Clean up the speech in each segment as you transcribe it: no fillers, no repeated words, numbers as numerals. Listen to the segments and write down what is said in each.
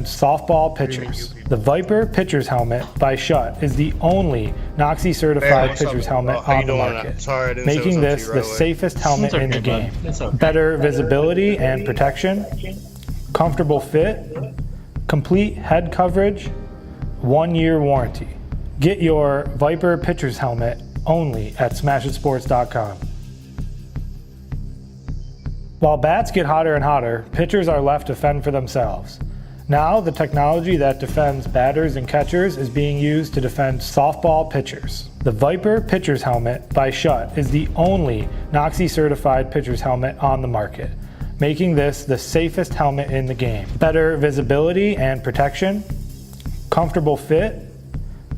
softball pitchers. The Viper pitcher's helmet by Schutt is the only NOXI certified pitcher's helmet on the market, making this the safest helmet in the game. Better visibility and protection, comfortable fit, complete head coverage, 1-year warranty. Get your Viper pitcher's helmet only at smashitsports.com. While bats get hotter and hotter, pitchers are left to fend for themselves. Now, the technology that defends batters and catchers is being used to defend softball pitchers. The Viper pitcher's helmet by Schutt is the only NOXI certified pitcher's helmet on the market, making this the safest helmet in the game. Better visibility and protection, comfortable fit,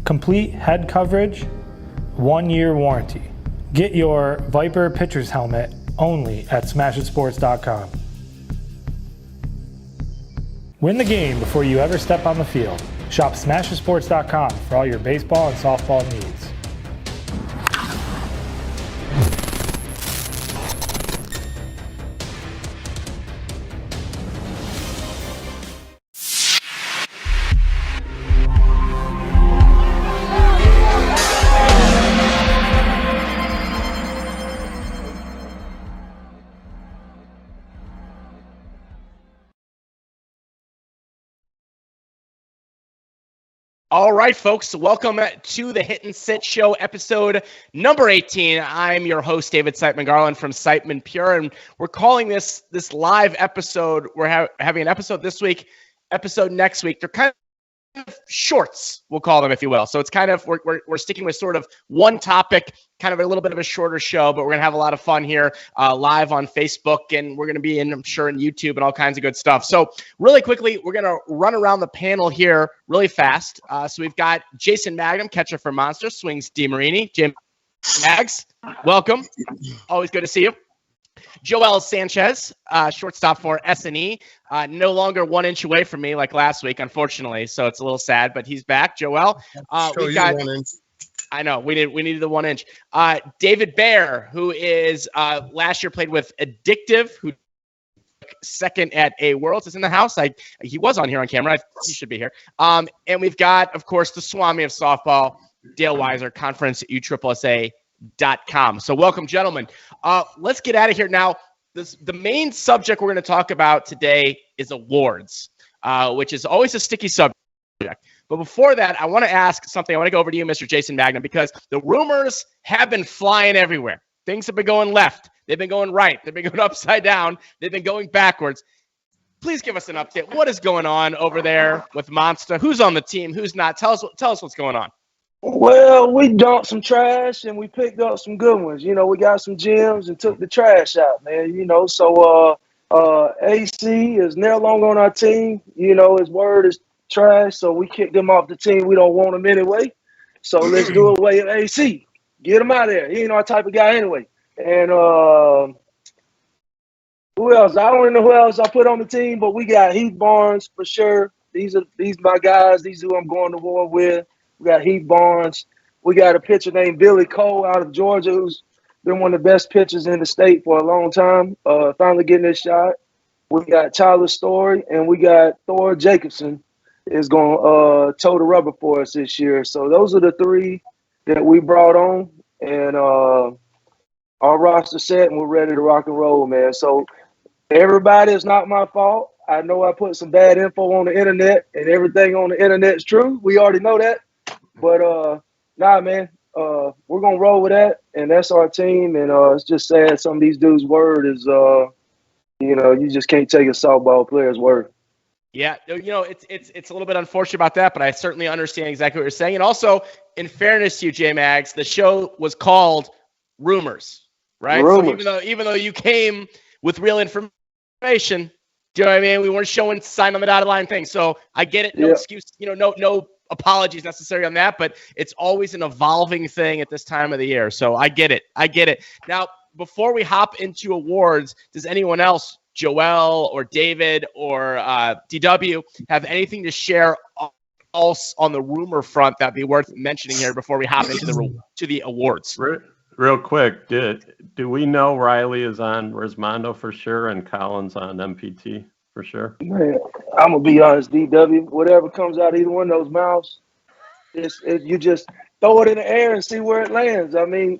complete head coverage, 1-year warranty. Get your Viper pitcher's helmet only at smashitsports.com. Win the game before you ever step on the field. Shop smashitsports.com for all your baseball and softball needs. All right, folks, welcome to the Hit and Sit Show, episode number 18. I'm your host, David Siteman Garland from Siteman Pure, and we're calling this live episode. We're having an episode this week, episode next week. They're kind of shorts, we'll call them, if you will. So it's kind of, we're sticking with sort of one topic, kind of a little bit of a shorter show, but we're going to have a lot of fun here live on Facebook, and we're going to be in, I'm sure, in YouTube and all kinds of good stuff. So really quickly, we're going to run around the panel here really fast. So we've got Jason Magnum, catcher for Monster, swings DeMarini. Jim Mags, welcome. Always good to see you. Joel Sanchez, shortstop for S&E, no longer 1 inch away from me like last week, unfortunately. So it's a little sad, but he's back. Joel, we got. 1 inch. I know we needed the 1 inch. David Bear, who is last year played with Addictive, who took second at A Worlds, is in the house. He was on here on camera. He should be here. And we've got, of course, the Swami of softball, Dale Weiser, conference at USSSA.com. So welcome, gentlemen. Let's get out of here now. The main subject we're going to talk about today is awards, which is always a sticky subject. But before that, I want to ask something. I want to go over to you, Mr. Jason Magnum, because the rumors have been flying everywhere. Things have been going left. They've been going right. They've been going upside down. They've been going backwards. Please give us an update. What is going on over there with Monster? Who's on the team? Who's not? Tell us what's going on. Well, we dumped some trash and we picked up some good ones. You know, we got some gems and took the trash out, man. You know, so AC is no longer on our team. You know, his word is trash, so we kicked him off the team. We don't want him anyway. So let's do away with AC. Get him out of there. He ain't our type of guy anyway. And who else? I don't know who else I put on the team, but we got Heath Barnes for sure. These my guys. These are who I'm going to war with. We got Heath Barnes. We got a pitcher named Billy Cole out of Georgia who's been one of the best pitchers in the state for a long time, finally getting his shot. We got Tyler Story, and we got Thor Jacobson is going to toe the rubber for us this year. So those are the three that we brought on, and our roster set, and we're ready to rock and roll, man. So everybody, it's not my fault. I know I put some bad info on the internet, and everything on the internet is true. We already know that. But, nah, man, we're going to roll with that, and that's our team. And it's just sad some of these dudes' word is, you know, you just can't take a softball player's word. Yeah, you know, it's a little bit unfortunate about that, but I certainly understand exactly what you're saying. And also, in fairness to you, J Mags, the show was called Rumors, right? Rumors. So even though you came with real information, do you know what I mean? We weren't showing sign on the dotted line thing. So I get it. No excuse, you know, no apologies necessary on that, but it's always an evolving thing at this time of the year. So I get it. Now, before we hop into awards, does anyone else, Joel or David or DW, have anything to share else on the rumor front that'd be worth mentioning here before we hop into the awards? Real quick, do we know Riley is on Rismondo for sure and Collins on MPT? for sure. Man, I'm gonna be honest, DW. Whatever comes out of either one of those mouths, you just throw it in the air and see where it lands. I mean,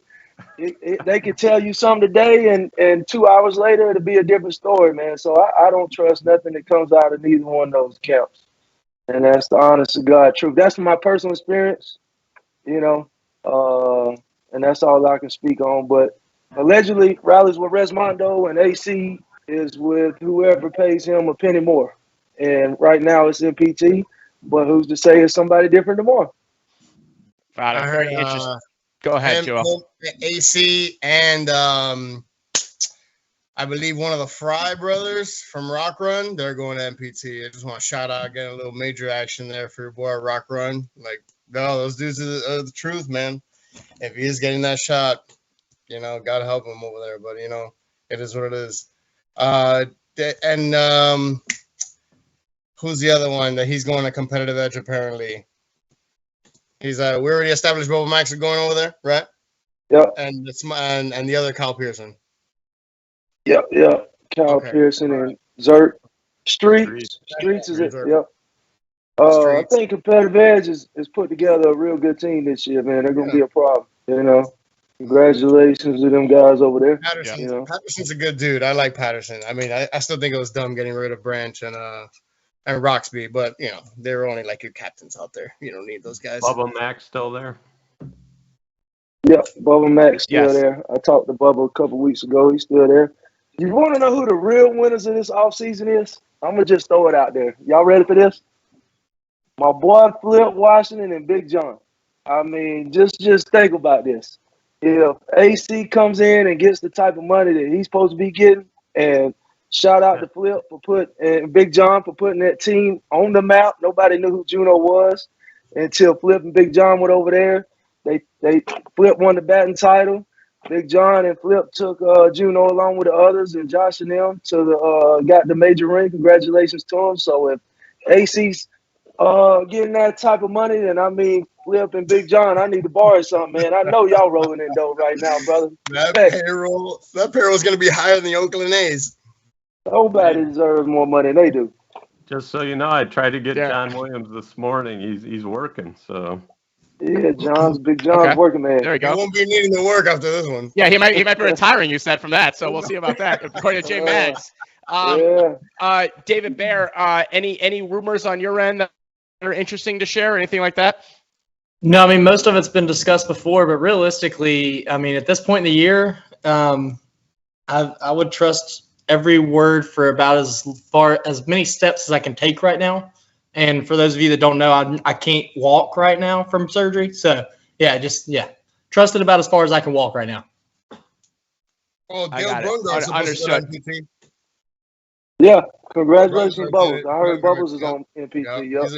they could tell you something today, and 2 hours later it'll be a different story, man. So I don't trust nothing that comes out of neither one of those camps, and that's the honest to God truth. That's my personal experience, you know, and that's all I can speak on. But allegedly, Riley's with Resmondo, and AC is with whoever pays him a penny more. And right now it's MPT, but who's to say it's somebody different tomorrow? Got it. I Very heard, interesting. Go ahead, Joel. AC, and I believe one of the Fry brothers from Rock Run, they're going to MPT. I just want to shout out, get a little major action there for your boy Rock Run. Like, no, those dudes are the truth, man. If he is getting that shot, you know, God help him over there. But, you know, it is what it is. And who's the other one that he's going to Competitive Edge apparently? He's we already established Bubba Max are going over there, right? Yep. And it's and the other Kyle Pearson. Yep. Kyle Pearson and Zert. Streets is it? Yep. I think Competitive Edge is put together a real good team this year, man. They're gonna be a problem, you know. Congratulations to them guys over there. Patterson's a good dude. I like Patterson. I mean, I still think it was dumb getting rid of Branch and Roxby, but you know, they're only like your captains out there. You don't need those guys. Bubba Max still there? Yep, Bubba Max still there. I talked to Bubba a couple weeks ago. He's still there. You want to know who the real winners of this offseason is? I'm going to just throw it out there. Y'all ready for this? My boy Flip Washington and Big John. I mean, just think about this. If AC comes in and gets the type of money that he's supposed to be getting, and shout out to Flip and Big John for putting that team on the map. Nobody knew who Juno was until Flip and Big John went over there. They Flip won the batting title. Big John and Flip took Juno along with the others and Josh and them to got the major ring. Congratulations to them. So if AC's getting that type of money, then I mean Flip and Big John, I need to borrow something, man. I know y'all rolling in dough right now, brother. That payroll is going to be higher than the Oakland A's. Nobody deserves more money than they do. Just so you know, I tried to get John Williams this morning. He's working, so. Yeah, Big John's working, man. There we go. He won't be needing to work after this one. Yeah, he might be retiring, you said, from that. So we'll see about that, according to Jay Maggs. David Bear, any rumors on your end that are interesting to share or anything like that? No, I mean, most of it's been discussed before, but realistically, I mean, at this point in the year, I would trust every word for about as many steps as I can take right now. And for those of you that don't know, I can't walk right now from surgery. So trust it about as far as I can walk right now. Oh, Dale understood. Yeah, congratulations, Bubbles. I heard Bubbles is on MPT. Yep.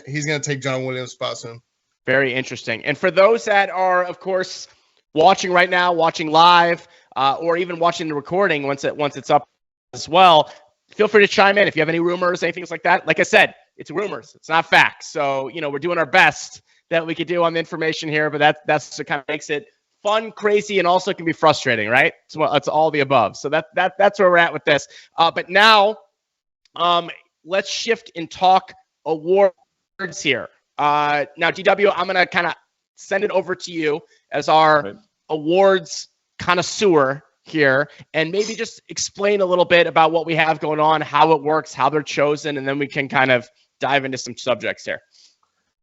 He's gonna take John Williams' spot soon. Very interesting. And for those that are, of course, watching right now, watching live, or even watching the recording once it's up as well, feel free to chime in if you have any rumors, anything like that. Like I said, it's rumors. It's not facts. So, you know, we're doing our best that we could do on the information here, but that's what kind of makes it fun, crazy, and also can be frustrating, right? It's all the above. So that's where we're at with this. But now, let's shift and talk awards here. Now, DW, I'm going to kind of send it over to you as our awards connoisseur here, and maybe just explain a little bit about what we have going on, how it works, how they're chosen, and then we can kind of dive into some subjects here.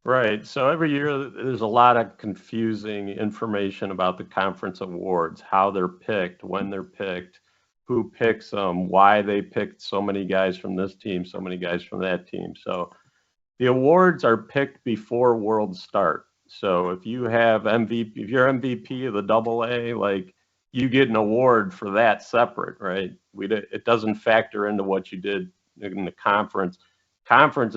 Right. So every year there's a lot of confusing information about the conference awards, how they're picked, when they're picked, who picks them, why they picked so many guys from this team, so many guys from that team. So the awards are picked before Worlds start. So if you have MVP, if you're MVP of the AA, like you get an award for that separate, right? It doesn't factor into what you did in the conference. Conference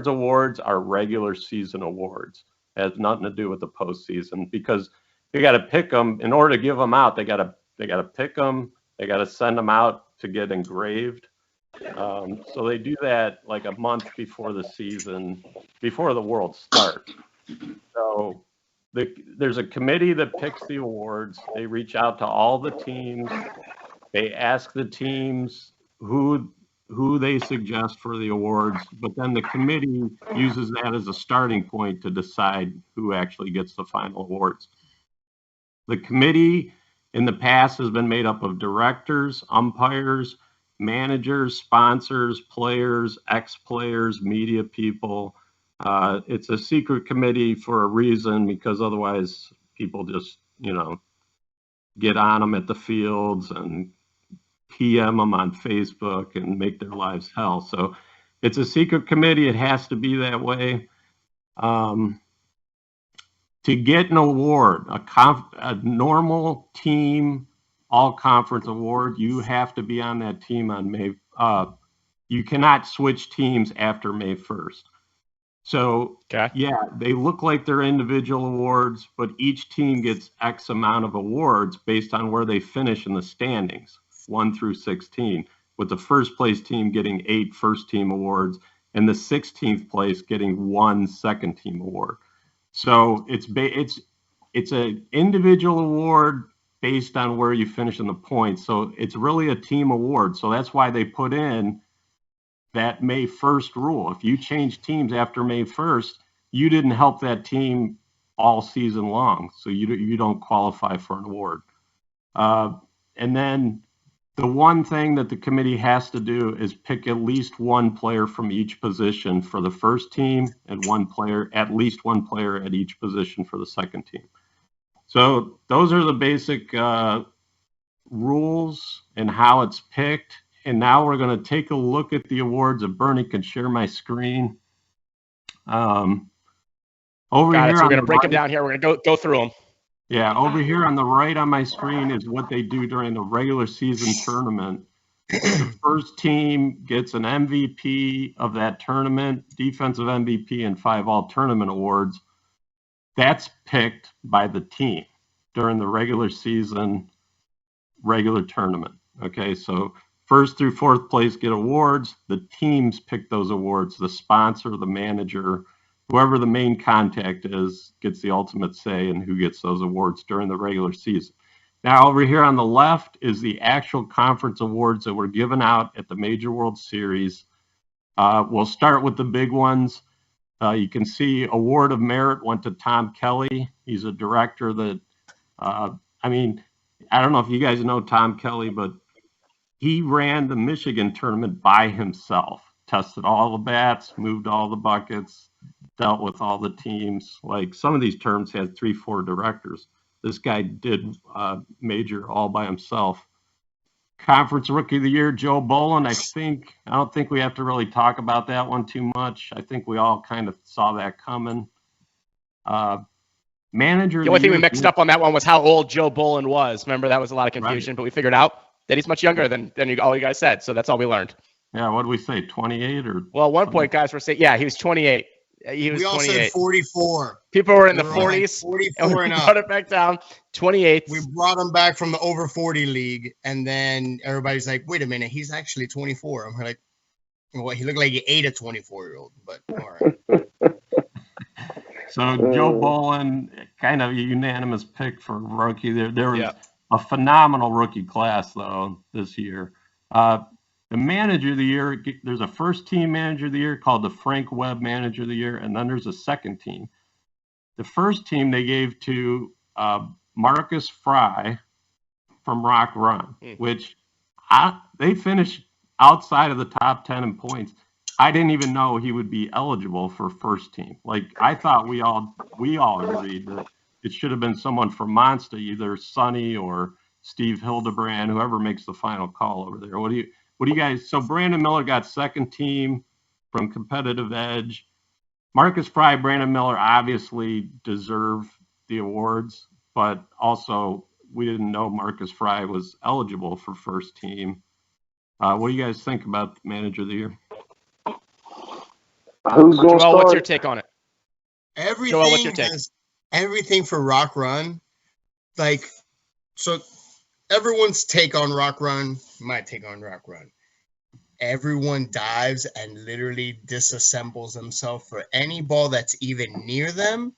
awards are regular season awards. It has nothing to do with the postseason because you got to pick them in order to give them out. They got to pick them. They got to send them out to get engraved. So they do that like a month before the season, before the Worlds start. So there's a committee that picks the awards. They reach out to all the teams. They ask the teams who who they suggest for the awards, but then the committee uses that as a starting point to decide who actually gets the final awards. The committee in the past has been made up of directors, umpires, managers, sponsors, players, ex-players, media people. It's a secret committee for a reason, because otherwise people just, get on them at the fields and PM them on Facebook and make their lives hell. So it's a secret committee. It has to be that way. To get an award, a normal team all-conference award, you have to be on that team on May. You cannot switch teams after May 1st. So, yeah, they look like they're individual awards, but each team gets X amount of awards based on where they finish in the standings, 1 through 16, with the first place team getting 8 first team awards and the 16th place getting 1 second team award. So it's an individual award based on where you finish in the points. So it's really a team award. So that's why they put in that May 1st rule. If you change teams after May 1st, you didn't help that team all season long. So you don't qualify for an award. And then the one thing that the committee has to do is pick at least one player from each position for the first team and at least one player at each position for the second team. So those are the basic rules and how it's picked. And now we're going to take a look at the awards. If Bernie can share my screen. Over here, so we're going to break them down here. We're going to go through them. Yeah, over here on the right on my screen is what they do during the regular season tournament. The first team gets an MVP of that tournament, defensive MVP, and 5 all-tournament awards. That's picked by the team during the regular season, regular tournament. Okay, so first through 4th place get awards. The teams pick those awards. The sponsor, the manager, whoever the main contact is gets the ultimate say in who gets those awards during the regular season. Now, over here on the left is the actual conference awards that were given out at the Major World Series. We'll start with the big ones. You can see Award of Merit went to Tom Kelly. He's a director that, I don't know if you guys know Tom Kelly, but he ran the Michigan tournament by himself, tested all the bats, moved all the buckets, dealt with all the teams. Like some of these terms had 3-4 directors. This guy did major all by himself. Conference Rookie of the Year, Joe Boland. I don't think we have to really talk about that one too much. I think we all kind of saw that coming. Manager. The only thing we mixed up on that one was how old Joe Boland was. Remember, that was a lot of confusion, but we figured out that he's much younger than all you guys said. So that's all we learned. Yeah, what did we say? 28 or? Well, at one point, guys were saying, he was 28. He was 28. We all said 44. People were in the 40s. Like 44 and we and up. brought it back down. 28. We brought him back from the over 40 league, and then everybody's like, "Wait a minute, he's actually 24." I'm like, "Well, he looked like he ate a 24-year-old." But all right. So Joe Boland, kind of a unanimous pick for rookie. There was a phenomenal rookie class though this year. The Manager of the Year, there's a first team Manager of the Year called the Frank Webb Manager of the Year, and then there's a second team. The first team they gave to Marcus Fry from Rock Run, which they finished outside of the top 10 in points. I didn't even know he would be eligible for first team. Like I thought we all agreed that it should have been someone from Monster, either Sonny or Steve Hildebrand, whoever makes the final call over there. What do you guys? So Brandon Miller got second team from Competitive Edge. Marcus Fry, Brandon Miller obviously deserve the awards, but also we didn't know Marcus Fry was eligible for first team. What do you guys think about the Manager of the Year? Who's going to start? What's your take on it? Everything for Rock Run, so everyone's take on Rock Run, my take on Rock Run. Everyone dives and literally disassembles themselves for any ball that's even near them.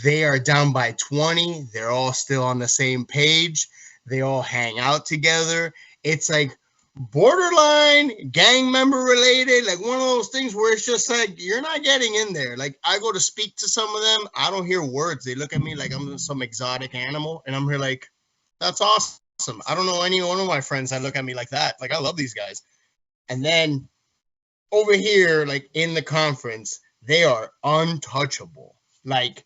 They are down by 20. They're all still on the same page. They all hang out together. It's like borderline gang member related, like one of those things where it's just like you're not getting in there. Like I go to speak to some of them, I don't hear words. They look at me like I'm some exotic animal, and I'm here like, that's awesome. I don't know any one of my friends that look at me like that. Like I love these guys. And then over here, like in the conference, they are untouchable. Like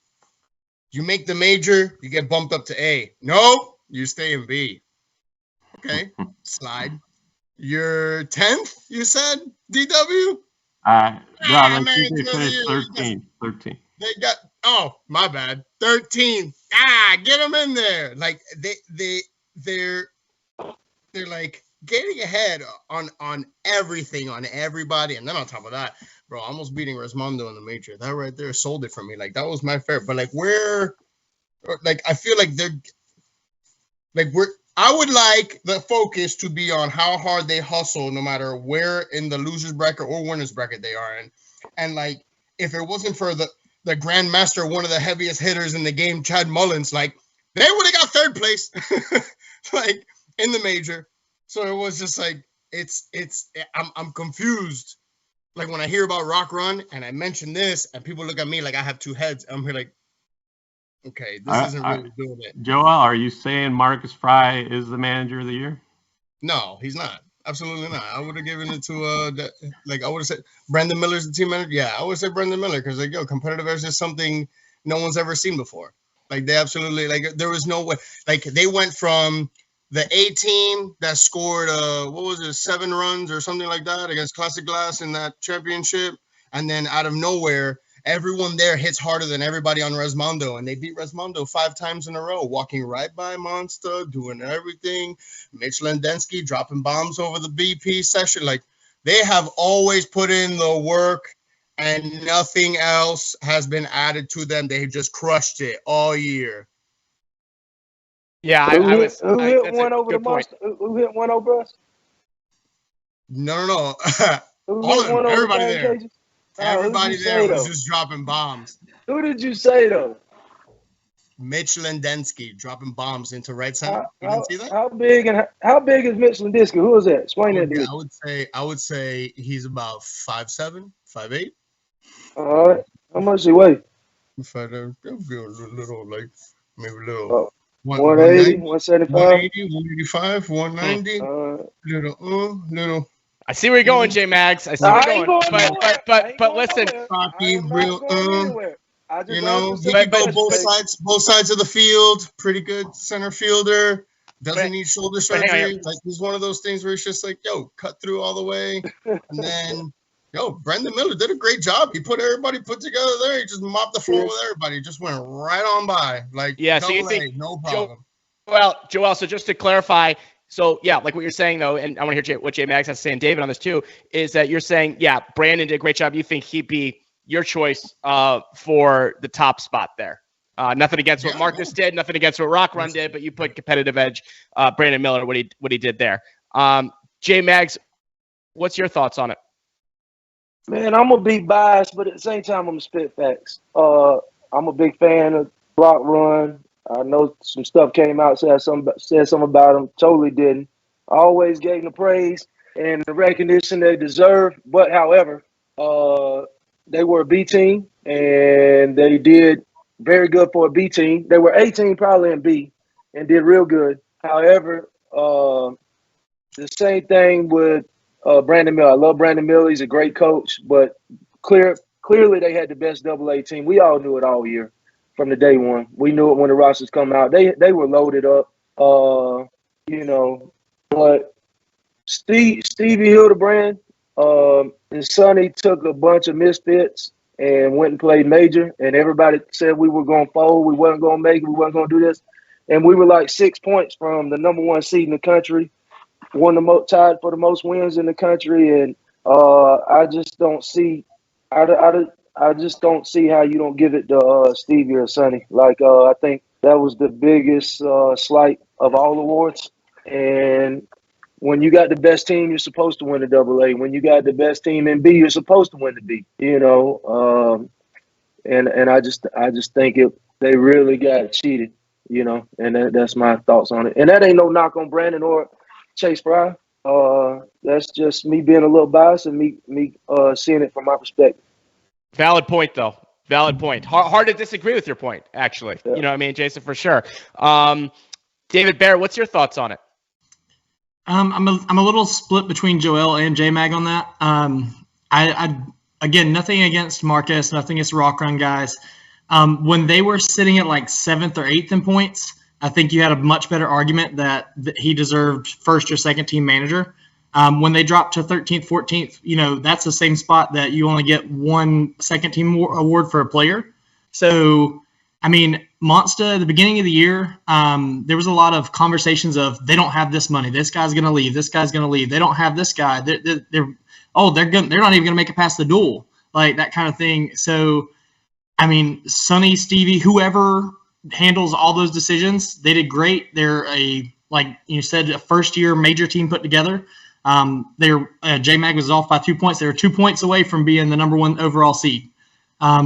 you make the major, you get bumped up to A. Nope, you stay in B. Okay, slide. You're 10th, you said, DW? Yeah, man, they it's finished really- 13. They got, oh, my bad, 13th. Get them in there. Like they're like getting ahead on everything, on everybody, and then on top of that, bro, almost beating Resmondo in the major. That right there sold it for me. Like that was my favorite. But like I feel like they're like I would like the focus to be on how hard they hustle, no matter where in the losers bracket or winners bracket they are in. And like, if it wasn't for the grandmaster, one of the heaviest hitters in the game, Chad Mullins, like they would have got third place, like in the major. So it was just like I'm confused. Like when I hear about Rock Run and I mention this, and people look at me like I have two heads. I'm here like, okay, this isn't really doing it. Joel, are you saying Marcus Fry is the manager of the year? No, he's not. Absolutely not. I would have given it to I would have said Brandon Miller's the team manager. Yeah, I would have said Brandon Miller because like competitive edge is something no one's ever seen before. Like they absolutely there was no way. Like they went from the A team that scored 7 runs or something like that against Classic Glass in that championship, and then out of nowhere, everyone there hits harder than everybody on Resmondo, and they beat Resmondo 5 times in a row, walking right by Monster, doing everything. Mitch Lendensky dropping bombs over the BP session. Like they have always put in the work, and nothing else has been added to them. They just crushed it all year. Yeah, Who hit that's one a over the good point. monster? Who hit one over us? No. Who All hit of them, one over everybody the there. cages? Everybody who'd you there say, was though? just dropping bombs. Who did you say though? Mitch Lendensky dropping bombs into right center. You didn't see that? How big is Mitch Lendisky? Who is that? Explain that to me. I would say he's about 5'7", 5'8". All right. How much does he weigh? If I don't feel a little like maybe a little Oh, 180, 175? 180, 185, 190. Little I see where you're going, J Mags. I see where you're going. But listen, cocky, real I just you know, he can can go both sides of the field. Pretty good center fielder. Doesn't need shoulder surgery. Like he's one of those things where it's just like, yo, cut through all the way. And then, Brendan Miller did a great job. He put everybody together there. He just mopped the floor with everybody. Just went right on by. Like, yeah. So you think no problem. Joel. So just to clarify. So, yeah, like what you're saying, though, and I want to hear what J Mags has to say, and David on this, too, is that you're saying, yeah, Brandon did a great job. You think he'd be your choice for the top spot there. Nothing against what Marcus did, nothing against what Rock Run did, but you put competitive edge, Brandon Miller, what he did there. J Mags, what's your thoughts on it? Man, I'm going to be biased, but at the same time, I'm going to spit facts. I'm a big fan of Rock Run. I know some stuff came out, said something about him. Totally didn't. I always gave them the praise and the recognition they deserve. But, however, they were a B team, and they did very good for a B team. They were A team probably in B and did real good. However, the same thing with Brandon Miller. I love Brandon Miller. He's a great coach, but clearly they had the best AA team. We all knew it all year. From the day one, we knew it when the rosters come out. They were loaded up, But Stevie Hildebrand and Sonny took a bunch of misfits and went and played major. And everybody said we were going to fold, we wasn't going to make it, we wasn't going to do this. And we were like 6 points from the number 1 seed in the country, tied for the most wins in the country. And I just don't see. I just don't see how you don't give it to Stevie or Sonny. Like, I think that was the biggest slight of all awards. And when you got the best team, you're supposed to win the AA. When you got the best team in B, you're supposed to win the B. And I just think they really got cheated. And that's my thoughts on it. And that ain't no knock on Brandon or Chase Fry. That's just me being a little biased and me seeing it from my perspective. Valid point, though. Valid point. Hard to disagree with your point, actually. Yeah. You know what I mean, Jason, for sure. David Bear, what's your thoughts on it? I'm a little split between Joel and J-Mag on that. I again, nothing against Marcus, nothing against Rock Run guys. When they were sitting at like 7th or 8th in points, I think you had a much better argument that he deserved first or second team manager. When they dropped to 13th, 14th, that's the same spot that you only get one second team award for a player. So, I mean, Monster at the beginning of the year, there was a lot of conversations of they don't have this money. This guy's going to leave. This guy's going to leave. They don't have this guy. They're not even going to make it past the duel, like that kind of thing. So, I mean, Sonny, Stevie, whoever handles all those decisions, they did great. They're like you said, a first-year major team put together. J-Mag was off by 2 points. They were 2 points away from being the number 1 overall seed.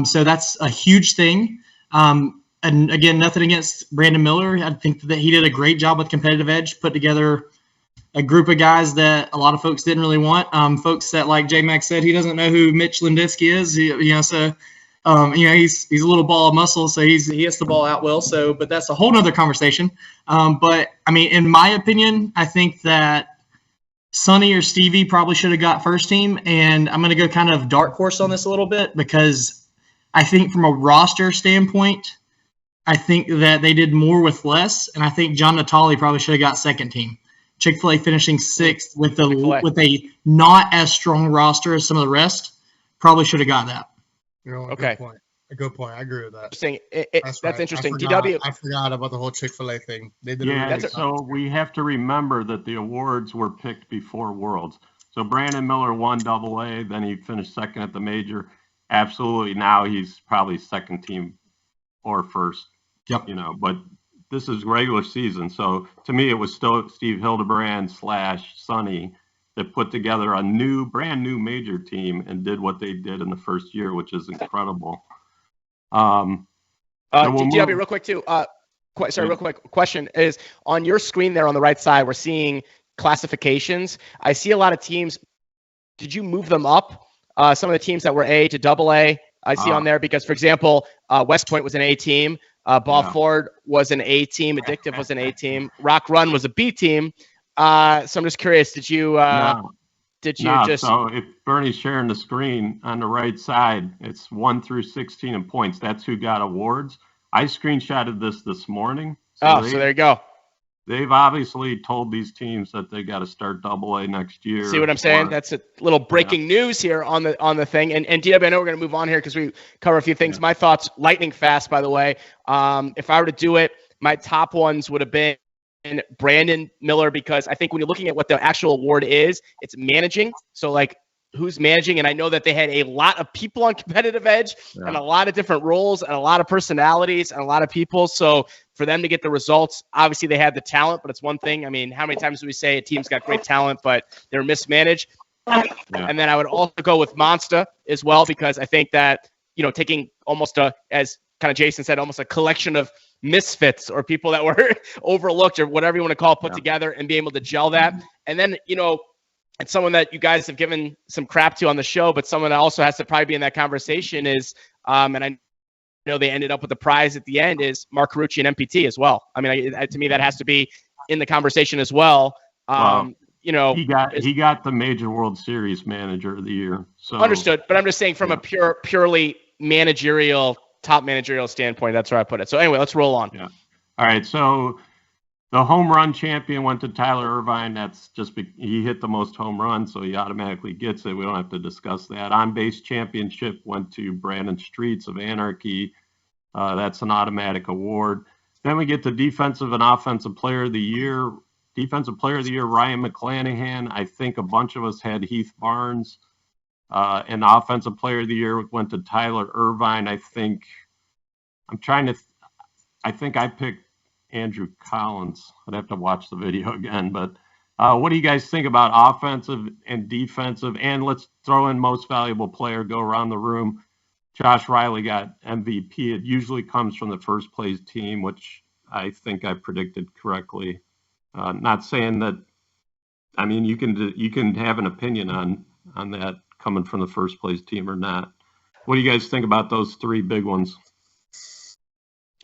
So that's a huge thing. And again, nothing against Brandon Miller. I think that he did a great job with Competitive Edge, put together a group of guys that a lot of folks didn't really want. Folks that, like J-Mac said, he doesn't know who Mitch Lindisky is. He's a little ball of muscle, so he hits the ball out well. So, but that's a whole nother conversation. But I mean, in my opinion, I think that Sonny or Stevie probably should have got first team. And I'm going to go kind of dark horse on this a little bit because I think from a roster standpoint, I think that they did more with less, and I think John Natali probably should have got second team. Chick-fil-A finishing 6th with a not as strong roster as some of the rest, probably should have got that. Okay. A good point. I agree with that. Interesting. That's right. interesting. I forgot about the whole Chick-fil-A thing. They did so we have to remember that the awards were picked before Worlds. So Brandon Miller won AA, then he finished second at the major. Absolutely, now he's probably second team or first. Yep. But this is regular season. So to me, it was still Steve Hildebrand / Sonny that put together a brand new major team and did what they did in the first year, which is incredible. DW, real quick too. Real quick question is on your screen there on the right side. We're seeing classifications. I see a lot of teams. Did you move them up? Some of the teams that were A to AA, I see on there because, for example, West Point was an A team. Ford was an A team. Addictive was an A team. Rock Run was a B team. So I'm just curious. Did you just? So if Bernie's sharing the screen on the right side, it's 1 through 16 in points. That's who got awards. I screenshotted this morning. So there you go. They've obviously told these teams that they got to start AA next year. See what I'm saying? That's a little breaking news here on the thing. And DW, I know we're going to move on here because we cover a few things. Yeah. My thoughts, lightning fast, by the way. If I were to do it, my top ones would have been Brandon Miller, because I think when you're looking at what the actual award is, it's managing. So like who's managing, and I know that they had a lot of people on Competitive Edge and a lot of different roles and a lot of personalities and a lot of people. So for them to get the results, obviously they had the talent, but it's one thing. I mean, how many times do we say a team's got great talent, but they're mismanaged? Yeah. And then I would also go with Monster as well, because I think that, taking almost as kind of Jason said, almost a collection of misfits or people that were overlooked or whatever you want to call it, put together and be able to gel that. And then, it's someone that you guys have given some crap to on the show, but someone that also has to probably be in that conversation is, and I know they ended up with the prize at the end, is Mark Carucci and MPT as well. I mean, to me, that has to be in the conversation as well. He got the Major World Series Manager of the Year. So understood, but I'm just saying from a purely top managerial standpoint, that's where I put it. So anyway, let's roll on. Yeah. All right. So the home run champion went to Tyler Irvine. That's just he hit the most home runs, so he automatically gets it. We don't have to discuss that. On base championship went to Brandon Streets of Anarchy. That's an automatic award. Then we get to defensive and offensive player of the year. Defensive player of the year, Ryan McClanahan. I think a bunch of us had Heath Barnes. And offensive player of the year went to Tyler Irvine. I think I picked Andrew Collins. I'd have to watch the video again. But what do you guys think about offensive and defensive? And let's throw in most valuable player, go around the room. Josh Riley got MVP. It usually comes from the first place team, which I think I predicted correctly. Not saying that I mean, you can have an opinion on that coming from the first place team or not. What do you guys think about those three big ones?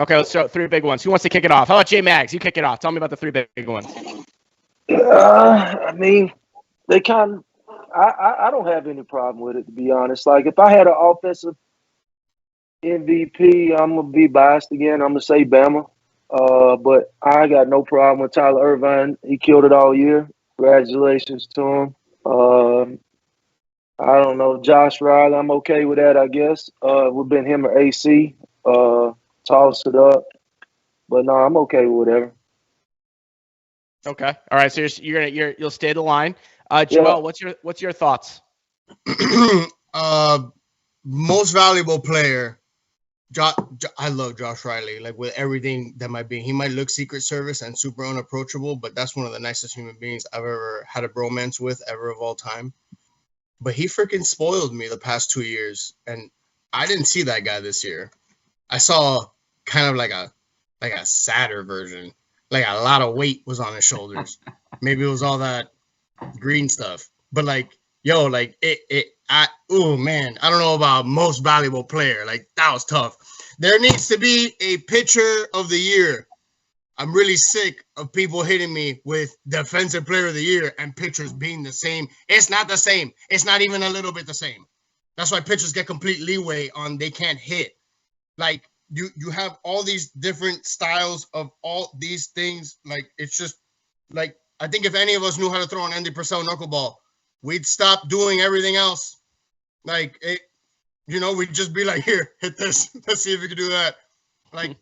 Okay, let's start three big ones. Who wants to kick it off? How about J Mags? You kick it off. Tell me about the three big ones. I mean, they kind of. I don't have any problem with it, to be honest. Like, if I had an offensive MVP, I'm gonna be biased again. I'm gonna say Bama. But I got no problem with Tyler Irvine. He killed it all year. Congratulations to him. I don't know, Josh Riley. I'm okay with that, I guess. We've been him or AC. Toss it up. But no, I'm okay with whatever. Okay. All right. So you'll stay the line. Joel, Yeah. what's your thoughts? Most valuable player. I love Josh Riley. Like, with everything that might be, he might look Secret Service and super unapproachable, but that's one of the nicest human beings I've ever had a bromance with, ever, of all time. But he freaking spoiled me the past 2 years, and I didn't see that guy this year. I saw kind of like a sadder version. Like, a lot of weight was on his shoulders. Maybe it was all that green stuff. But like, yo, like oh man, I don't know about most valuable player. Like, that was tough. There needs to be a pitcher of the year. I'm really sick of people hitting me with defensive player of the year and pitchers being the same. It's not the same. It's not even a little bit the same. That's why pitchers get complete leeway on they can't hit. Like, you have all these different styles of all these things. Like, it's just like, I think if any of us knew how to throw an Andy Purcell knuckleball, we'd stop doing everything else. Like, we'd just be like, here, hit this. Let's see if we can do that. Like,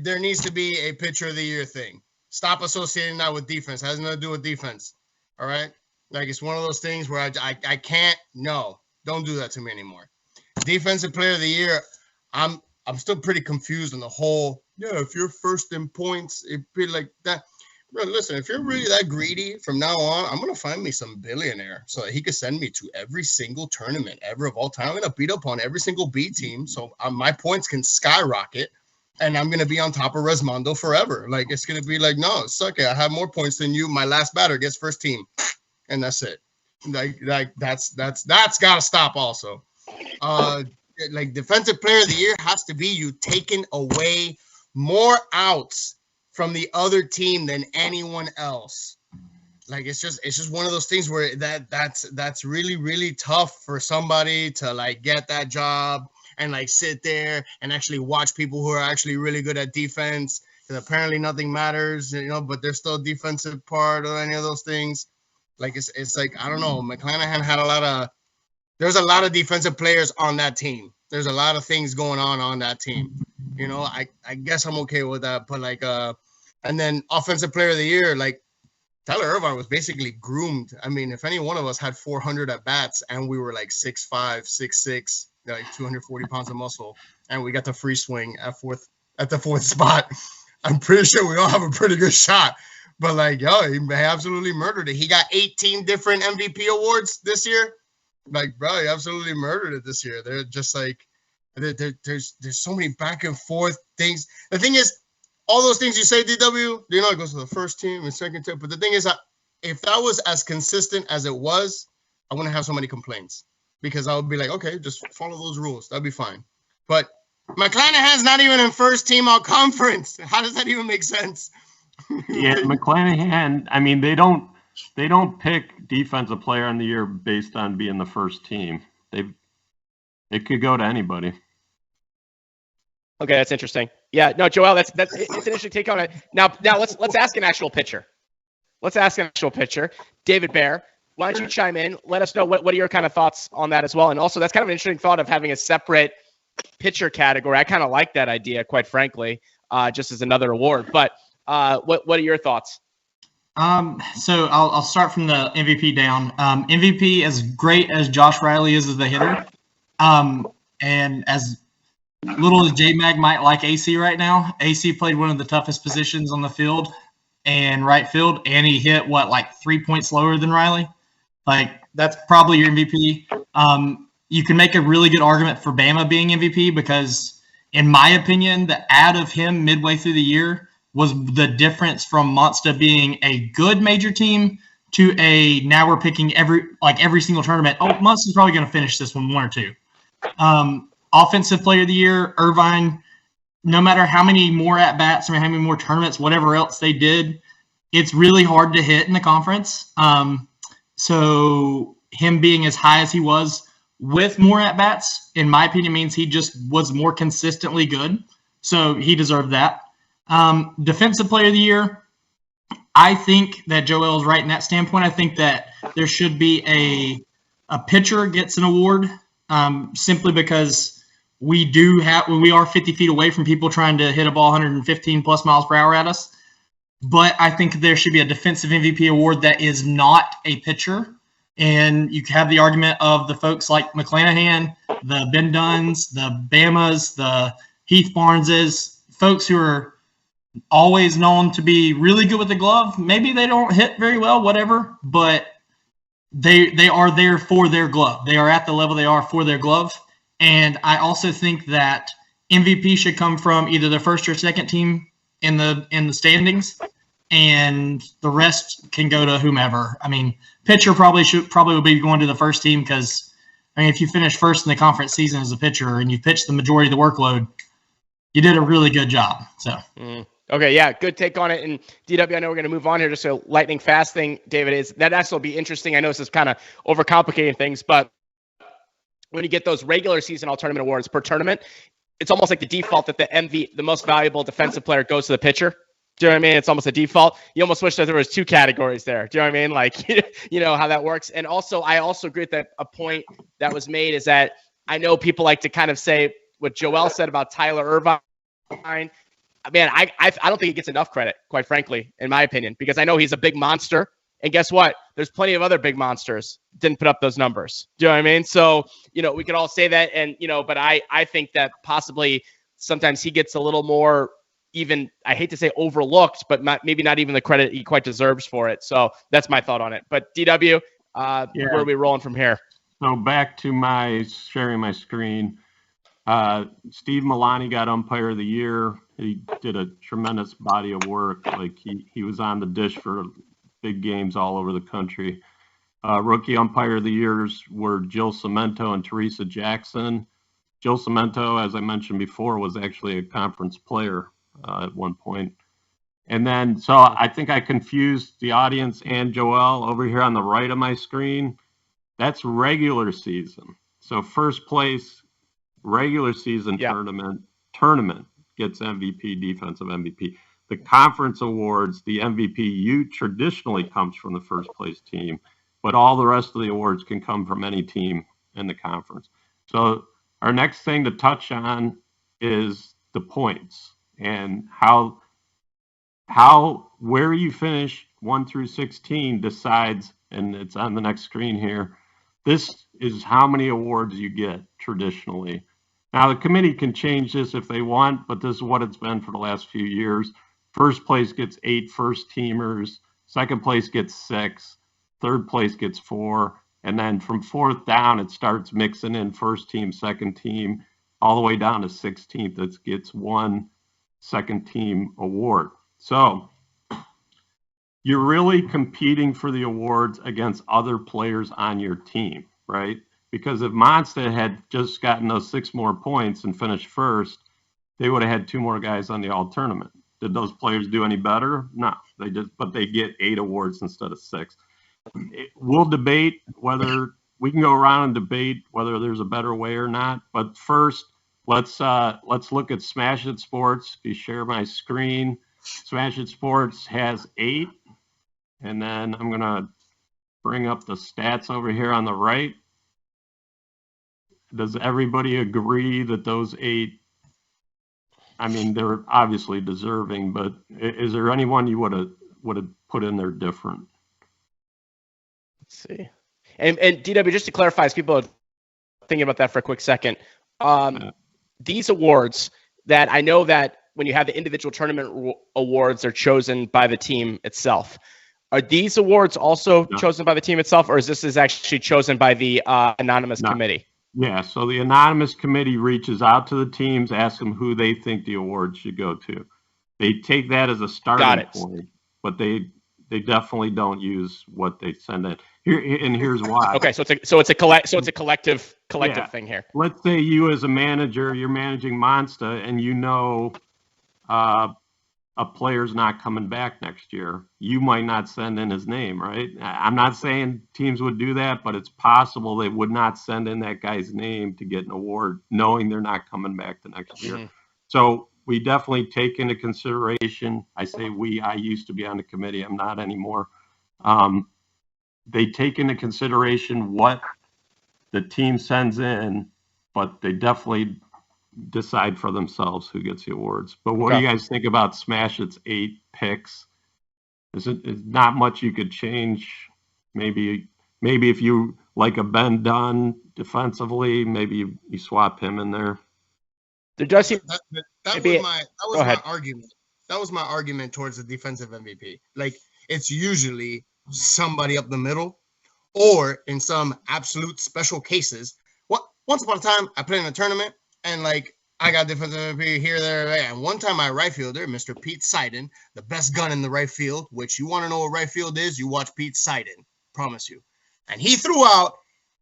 there needs to be a pitcher of the year thing. Stop associating that with defense. It has nothing to do with defense. All right? Like, it's one of those things where I can't. No, don't do that to me anymore. Defensive player of the year, I'm still pretty confused on the whole. Yeah, if you're first in points, it'd be like that. Bro, listen, if you're really that greedy, from now on, I'm going to find me some billionaire so that he could send me to every single tournament ever of all time. I'm going to beat up on every single B team so my points can skyrocket, and I'm going to be on top of Resmondo forever. Like, it's going to be like, no, suck it. I have more points than you. My last batter gets first team, and that's it. Like that's got to stop also. Like, defensive player of the year has to be you taking away more outs from the other team than anyone else. Like, it's just one of those things where that's really, really tough for somebody to like get that job and like sit there and actually watch people who are actually really good at defense, because apparently nothing matters, but they're still a defensive part of any of those things. Like, it's like, I don't know, McClanahan had there's a lot of defensive players on that team. There's a lot of things going on that team. I guess I'm okay with that. But like, and then offensive player of the year, like, Tyler Irvine was basically groomed. I mean, if any one of us had 400 at bats and we were like 6'5", 6'6", like 240 pounds of muscle, and we got the free swing at the fourth spot, I'm pretty sure we all have a pretty good shot. But like, yo, he absolutely murdered it. He got 18 different MVP awards this year. Like, bro, he absolutely murdered it this year. They're just like, there's so many back and forth things. The thing is, all those things you say, DW, it goes to the first team and second team. But the thing is, if that was as consistent as it was, I wouldn't have so many complaints, because I would be like, okay, just follow those rules. That'd be fine. But McClanahan's not even in first team all conference. How does that even make sense? Yeah, McClanahan, I mean, they don't pick defensive player in the year based on being the first team. It could go to anybody. Okay, that's interesting. Yeah, no, Joel, it's an interesting take on it. Now let's ask an actual pitcher. David Bear, why don't you chime in? Let us know what are your kind of thoughts on that as well. And also, that's kind of an interesting thought of having a separate pitcher category. I kind of like that idea, quite frankly, just as another award. But what are your thoughts? So I'll start from the MVP down. MVP, as great as Josh Riley is as the hitter, and as little as J-Mag might like AC right now, AC played one of the toughest positions on the field and right field, and he hit, 3 points lower than Riley? Like, that's probably your MVP. You can make a really good argument for Bama being MVP because, in my opinion, the add of him midway through the year was the difference from Monster being a good major team to a now we're picking every single tournament. Oh, Munson's probably going to finish this one or two. Offensive player of the year, Irvine. No matter how many more at bats, or how many more tournaments, whatever else they did, it's really hard to hit in the conference. So him being as high as he was with more at bats, in my opinion, means he just was more consistently good. So he deserved that. Defensive player of the year, I think that Joel is right in that standpoint. I think that there should be a pitcher gets an award simply because we are 50 feet away from people trying to hit a ball 115 plus miles per hour at us. But I think there should be a defensive MVP award that is not a pitcher. And you have the argument of the folks like McClanahan, the Ben Dunns, the Bamas, the Heath Barneses, folks who are always known to be really good with the glove. Maybe they don't hit very well, whatever, but they are there for their glove. They are at the level they are for their glove. And I also think that MVP should come from either the first or second team in the standings, and the rest can go to whomever. I mean, pitcher probably would be going to the first team because, I mean, if you finish first in the conference season as a pitcher and you pitch the majority of the workload, you did a really good job. So. Okay, yeah, good take on it. And DW, I know we're going to move on here. Just a lightning fast thing, David, is that actually will be interesting. I know this is kind of overcomplicating things, but when you get those regular season all tournament awards per tournament, it's almost like the default that the most valuable defensive player goes to the pitcher. Do you know what I mean? It's almost a default. You almost wish that there was two categories there. Do you know what I mean? Like, you know how that works. And also, I also agree with that. A point that was made is that I know people like to kind of say what Joel said about Tyler Irvine. Man, I don't think he gets enough credit, quite frankly, in my opinion, because I know he's a big monster. And guess what? There's plenty of other big monsters didn't put up those numbers. Do you know what I mean? So, you know, we could all say that. And, you know, but I think that possibly sometimes he gets a little more even, I hate to say overlooked, but maybe not even the credit he quite deserves for it. So that's my thought on it. But DW, where are we rolling from here? So back to sharing my screen. Steve Milani got umpire of the year. He did a tremendous body of work. Like he was on the dish for big games all over the country. Rookie umpire of the years were Jill Cemento and Teresa Jackson. Jill Cemento, as I mentioned before, was actually a conference player at one point. And then, so I think I confused the audience and Joel over here on the right of my screen. That's regular season. So first place regular season tournament gets MVP, defensive MVP. The conference awards, the MVP traditionally comes from the first place team, but all the rest of the awards can come from any team in the conference. So our next thing to touch on is the points and where you finish 1 through 16 decides, and it's on the next screen here. This is how many awards you get traditionally. Now the committee can change this if they want, but this is what it's been for the last few years. First place gets 8 first teamers, second place gets 6, third place gets 4, and then from 4th down, it starts mixing in first team, second team, all the way down to 16th. That gets 1 second team award. So you're really competing for the awards against other players on your team, right? Because if Monstead had just gotten those 6 more points and finished first, they would have had 2 more guys on the all tournament. Did those players do any better? No, but they get 8 awards instead of 6. We'll debate whether we can go around and debate whether there's a better way or not. But first, let's look at Smash It Sports. If you share my screen, Smash It Sports has 8, and then I'm gonna bring up the stats over here on the right. Does everybody agree that those 8? I mean, they're obviously deserving, but is there anyone you would have put in there different? Let's see. And DW, just to clarify, as people are thinking about that for a quick second, these awards that I know that when you have the individual tournament awards, they're chosen by the team itself. Are these awards also chosen by the team itself, or is this actually chosen by the anonymous committee? Yeah, so the anonymous committee reaches out to the teams, asks them who they think the awards should go to. They take that as a starting point, but they they definitely don't use what they send in. Here's why. Okay, so it's a collective Yeah. thing here. Let's say you as a manager, you're managing Monster, and you know a player's not coming back next year. You might not send in his name, right? I'm not saying teams would do that, but it's possible they would not send in that guy's name to get an award, knowing they're not coming back the next year. Mm-hmm. So we definitely take into consideration. I say we. I used to be on the committee. I'm not anymore. They take into consideration what the team sends in, but they definitely decide for themselves who gets the awards. But what do you guys think about Smash? It's 8 picks. It's not much you could change. Maybe if you like a Ben Dunn defensively, maybe you swap him in there. There does seem that was my argument. That was my argument towards the defensive MVP. Like, it's usually somebody up the middle, or in some absolute special cases. Once upon a time, I played in a tournament, and like I got defensive MVP here, there, and one time my right fielder, Mr. Pete Seiden, the best gun in the right field, which you want to know what right field is, you watch Pete Seiden, promise you. And he threw out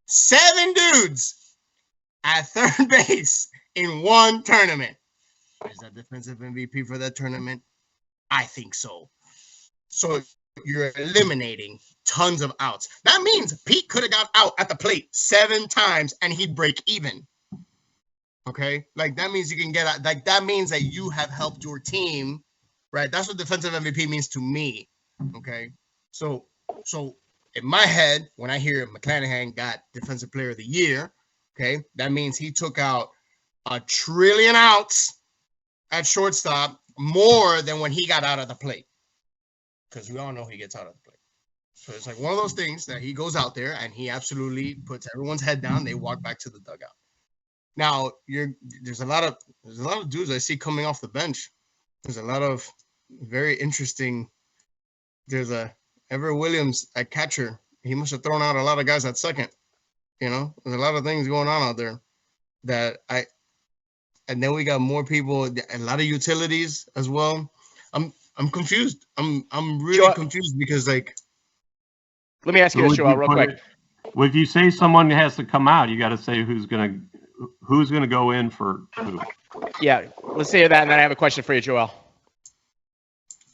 7 dudes at third base in one tournament. Is that defensive MVP for that tournament? I think so. So you're eliminating tons of outs. That means Pete could have got out at the plate 7 times and he'd break even. Okay? Like, that means you can get out. Like, that means that you have helped your team, right? That's what defensive MVP means to me. Okay? So in my head, when I hear McClanahan got defensive player of the year, okay, that means he took out 1 trillion outs at shortstop, more than when he got out of the plate. Because we all know he gets out of the plate. So it's like one of those things that he goes out there and he absolutely puts everyone's head down. They walk back to the dugout. Now there's a lot of dudes I see coming off the bench. There's a lot of very interesting. There's a Everett Williams at catcher. He must have thrown out a lot of guys at second. You know, there's a lot of things going on out there and then we got more people, a lot of utilities as well. I'm confused. I'm really confused because, like, let me ask you this, Joel, real quick. Well, if you say someone has to come out, you got to say who's gonna go in for who. Yeah, let's say that, and then I have a question for you, Joel.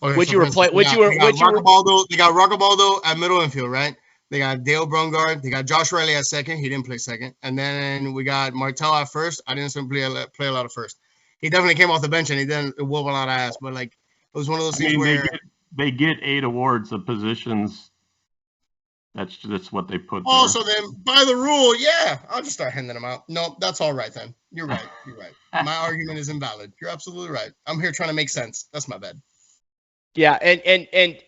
Okay, would you replace? They got Roccabaldo at middle infield, right? They got Dale Brungard. They got Josh Riley at second. He didn't play second. And then we got Martel at first. I didn't play a lot of first. He definitely came off the bench and he didn't whoop a lot of ass. But like, it was one of those things where they get 8 awards of positions. That's what they put. Oh, so then by the rule, yeah, I'll just start handing them out. No, that's all right then. You're right. My argument is invalid. You're absolutely right. I'm here trying to make sense. That's my bad. Yeah, and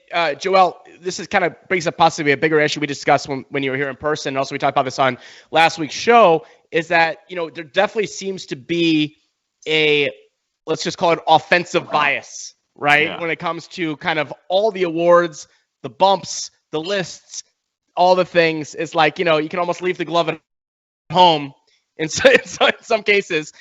Joel, this is kind of brings up possibly a bigger issue we discussed when you were here in person. And also, we talked about this on last week's show. Is that, you know, there definitely seems to be a, let's just call it offensive bias, right? Yeah. When it comes to kind of all the awards, the bumps, the lists, all the things. It's like, you know, you can almost leave the glove at home. In some cases,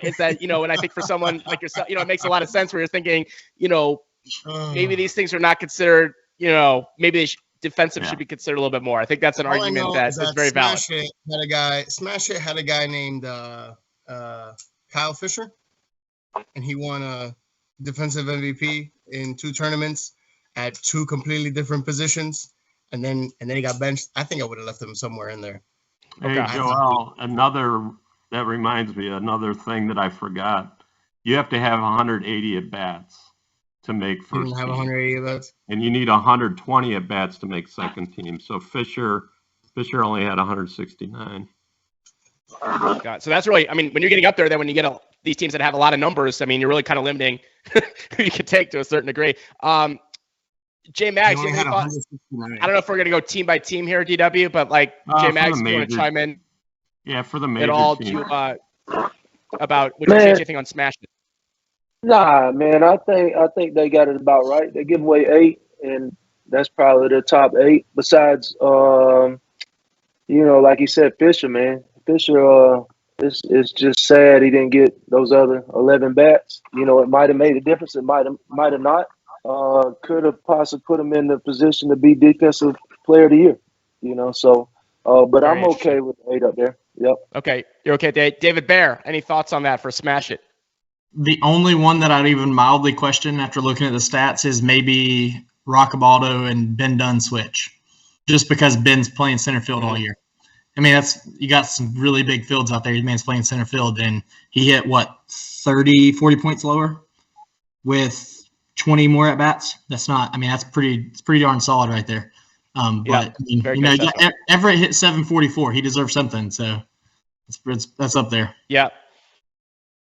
is that, you know, and I think for someone like yourself, you know, it makes a lot of sense where you're thinking, you know, maybe these things are not considered, you know, maybe defensive should be considered a little bit more. I think that's an argument that is very valid. Smash It had a guy named Kyle Fisher, and he won a defensive MVP in 2 tournaments at 2 completely different positions, and then he got benched. I think I would have left him somewhere in there. Hey, okay. Joel, that reminds me, another thing that I forgot. You have to have 180 at bats to make first team. You have team. 180 at bats? And you need 120 at bats to make second team. So Fisher only had 169. God. So that's really, I mean, when you're getting up there, then when you get these teams that have a lot of numbers, I mean, you're really kind of limiting who you can take to a certain degree. J Mags, I don't know if we're going to go team by team here at DW, but like J Mags, do you want to chime in? Yeah, for the major at all team. About would you change anything on Smash? Nah, man, I think they got it about right. They give away 8, and that's probably the top 8. Besides, you know, like you said, Fisher, man. Fisher, it's just sad he didn't get those other 11 bats. You know, it might have made a difference. It might have not. could have possibly put him in the position to be defensive player of the year. So but Very I'm okay with 8 up there. Yep. Okay, you're okay, David Bear. Any thoughts on that for Smash It? The only one that I'd even mildly question after looking at the stats is maybe Rockabaldo and Ben Dunn switch, just because Ben's playing center field all year. I mean, you got some really big fields out there. The man's playing center field, and he hit, 40 points lower with 20 more at-bats? That's pretty darn solid right there. But, Everett hit 744. He deserves something, so that's up there. Yeah.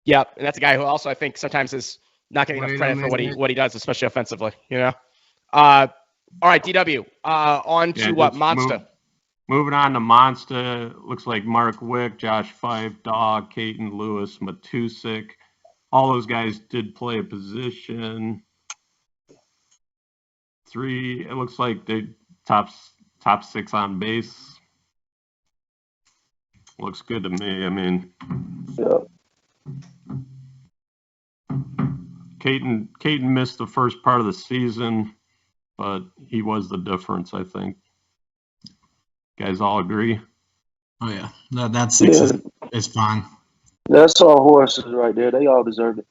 Yeah, and that's a guy who also I think sometimes is not getting enough credit for what he does, especially offensively. All right, DW. On to what? Monster. Moving on to Monster. Looks like Mark Wick, Josh Fife, Dog, Caton Lewis, Matusik. All those guys did play a position. 3. It looks like they top 6 on base. Looks good to me. I mean. Yeah. Caton missed the first part of the season, but he was the difference, I think. You guys all agree? Oh, yeah. That 6 is fine. That's all horses right there. They all deserve it.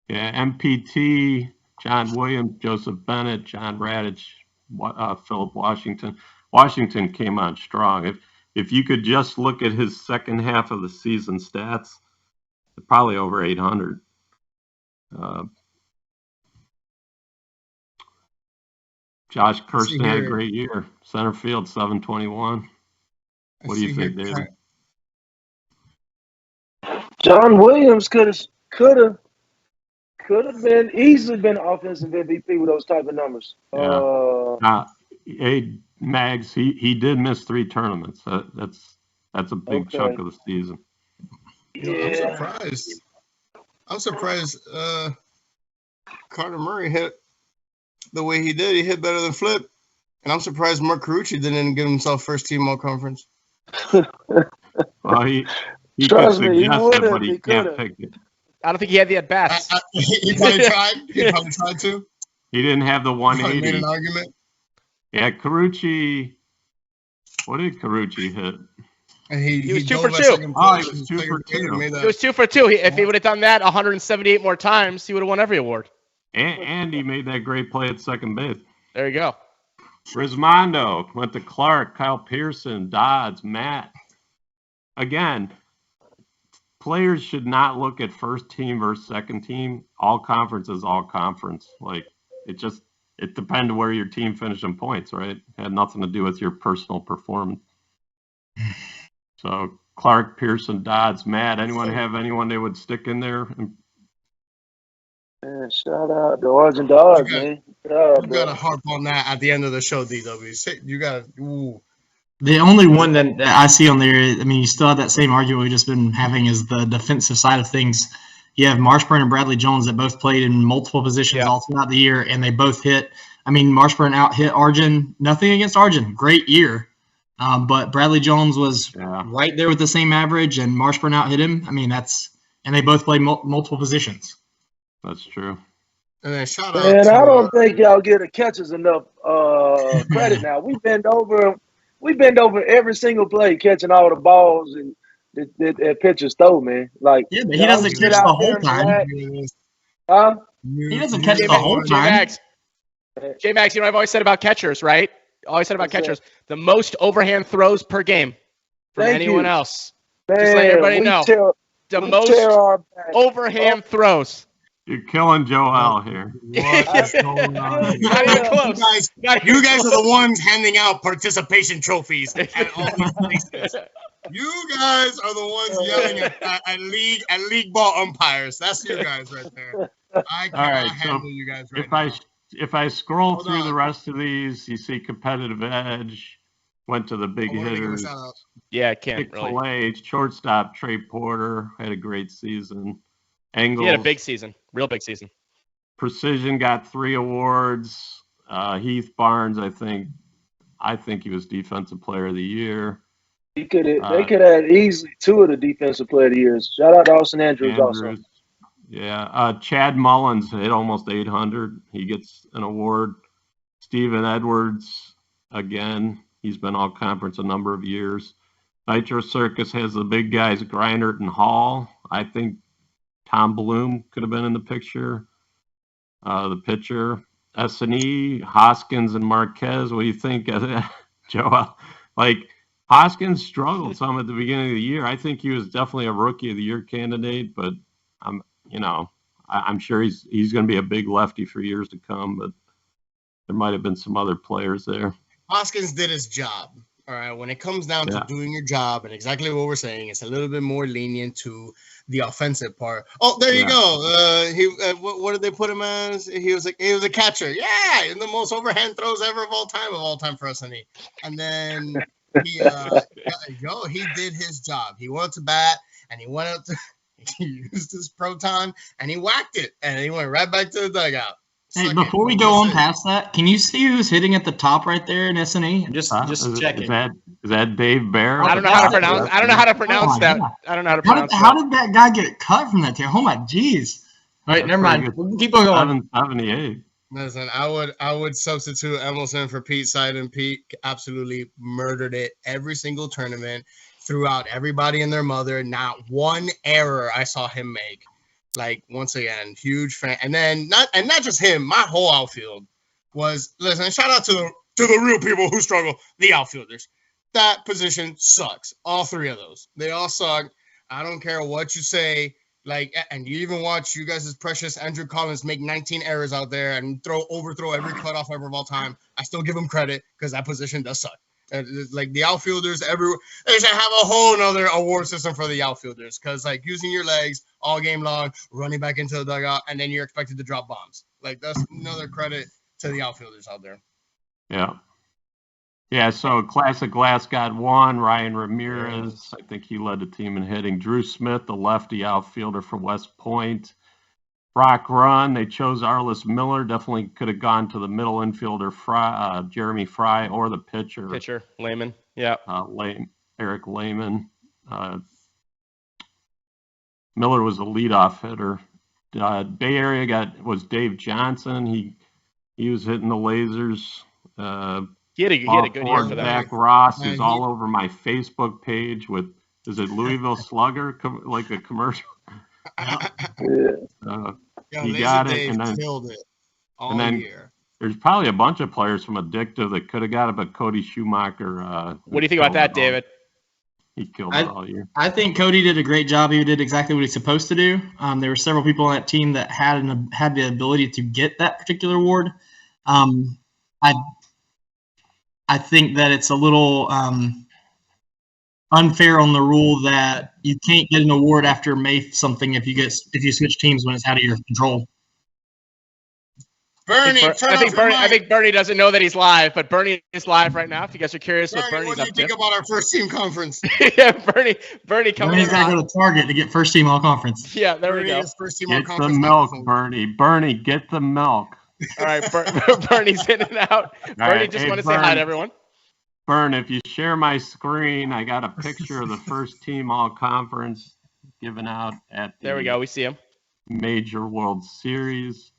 Yeah, MPT, John Williams, Joseph Bennett, John Radich, Philip Washington. Washington came on strong. If you could just look at his second half of the season stats, probably over 800. Josh Kirsten had a great year. Center field, 721. What do you think, David? John Williams could have easily been offensive MVP with those type of numbers. Yeah. Hey, Mags, he did miss 3 tournaments. That's a big chunk of the season. Yeah. I'm surprised Carter Murray hit the way he did. He hit better than Flip. And I'm surprised Mark Carucci didn't give himself first team all conference. Well, he Trust could me, suggest it, but he he can't could've. pick it. I don't think he had the at-bats. He probably tried. He probably tried to. He didn't have the He probably 180. made an argument. Yeah, Carucci. What did Carucci hit? And he was 2 dove for at 2. second Oh, he place. was 2 for 2. He was 2 for 2. If he would have done that 178 more times, he would have won every award. And he made that great play at second base. There you go. Rismondo went to Clark, Kyle Pearson, Dodds, Matt. Again, players should not look at first team versus second team. All conference is all conference. Like it depended where your team finished in points, right? It had nothing to do with your personal performance. So Clark, Pearson, Dodds, Matt. Anyone have anyone they would stick in there? Man, shout out to Origin Dogs, man. You got to harp on that at the end of the show, DW. You got to. The only one that I see on there, you still have that same argument we've just been having is the defensive side of things. You have Marshburn and Bradley Jones that both played in multiple positions all throughout the year, and they both hit. Marshburn out-hit Arjun. Nothing against Arjun. Great year. But Bradley Jones was right there with the same average, and Marshburn out-hit him. And they both played multiple positions. That's true. And then shout out. Man, I don't think y'all give the catchers enough credit now. We bend over every single play, catching all the balls and that pitchers throw, man. Like, yeah, but he doesn't catch the whole time. He doesn't catch the whole time. J-Max, you know what I've always said about catchers, right? Always said about catchers, the most overhand throws per game from anyone else. Man, just let everybody know. The most overhand throws. You're killing Joel here. What is going on? Not even close. You guys are the ones handing out participation trophies at all these places. You guys are the ones yelling at league ball umpires. That's you guys right there. I cannot handle you guys right now. If I scroll through the rest of these, you see competitive edge, went to the big hitters. Yeah, I can't really. Shortstop, Trey Porter had a great season. Engels, he had a big season, real big season. Precision got 3 awards. Heath Barnes, I think he was Defensive Player of the Year. They could have easily 2 of the Defensive Player of the Years. Shout out to Austin Andrews also. Yeah, Chad Mullins hit almost 800. He gets an award. Steven Edwards, again, he's been all conference a number of years. Nitro Circus has the big guys, Greinert and Hall. I think Tom Bloom could have been in the picture. The pitcher, S&E, Hoskins, and Marquez. What do you think, Joe? Like, Hoskins struggled some at the beginning of the year. I think he was definitely a Rookie of the Year candidate, but I'm sure he's going to be a big lefty for years to come. But there might have been some other players there. Hoskins did his job. All right. When it comes down to doing your job, and exactly what we're saying, it's a little bit more lenient to the offensive part. Oh, there you go. What did they put him as? He was a catcher. Yeah, and the most overhand throws ever of all time for S&E. And then he did his job. He went to bat and he went out to he used his proton and he whacked it and he went right back to the dugout. Hey, before we go on past that, can you see who's hitting at the top right there in S&E? Just checking. Is that Dave Bear? I don't know how to pronounce. I don't know how to pronounce that. God. I don't know how to pronounce How did that guy get cut from that team? Oh my jeez. All right, never mind. Keep on going. 78. Listen, I would substitute Emerson for Pete Seiden. Pete absolutely murdered it every single tournament, throughout everybody and their mother. Not one error I saw him make. Like, once again, huge fan. And then not just him, my whole outfield was, listen, shout out to the real people who struggle, the outfielders. That position sucks. All three of those. They all suck. I don't care what you say. Like, and you even watch you guys' precious Andrew Collins make 19 errors out there and overthrow every cutoff ever of all time. I still give him credit because that position does suck. Like, the outfielders everywhere, they should have a whole nother award system for the outfielders, because, like, using your legs all game long, running back into the dugout, and then you're expected to drop bombs. Like, that's another credit to the outfielders out there. Yeah, so Classic Glass got one. Ryan Ramirez, I think he led the team in hitting. Drew Smith, the lefty outfielder for West Point. Rock Run, they chose Arliss Miller. Definitely could have gone to the middle infielder, Jeremy Fry, or the pitcher. Lehman. Yeah. Eric Lehman. Miller was the leadoff hitter. Bay Area was Dave Johnson. He was hitting the lasers. He had a good year for that. Zach Ross is all over my Facebook page with, is it Louisville Slugger, like a commercial? He got it, and then killed it all year. There's probably a bunch of players from Addictive that could have got it, but Cody Schumacher. What do you think about that, David? He killed it all year. I think Cody did a great job. He did exactly what he's supposed to do. There were several people on that team that had the ability to get that particular award. I think that it's a little unfair on the rule that you can't get an award after May something if you switch teams when it's out of your control. Bernie, I think Bernie doesn't know that he's live, but Bernie is live right now. If you guys are curious what Bernie's up to. What do you think about our first team conference? Yeah, Bernie coming Bernie's got to go to Target to get first team all conference. Yeah, there we go. Get the milk, Bernie. Bernie, get the milk. All right, Bernie's in and out. Bernie just want to say hi to everyone. Bern, if you share my screen, I got a picture of the first team all conference given out at there we go. We see him. Major World Series.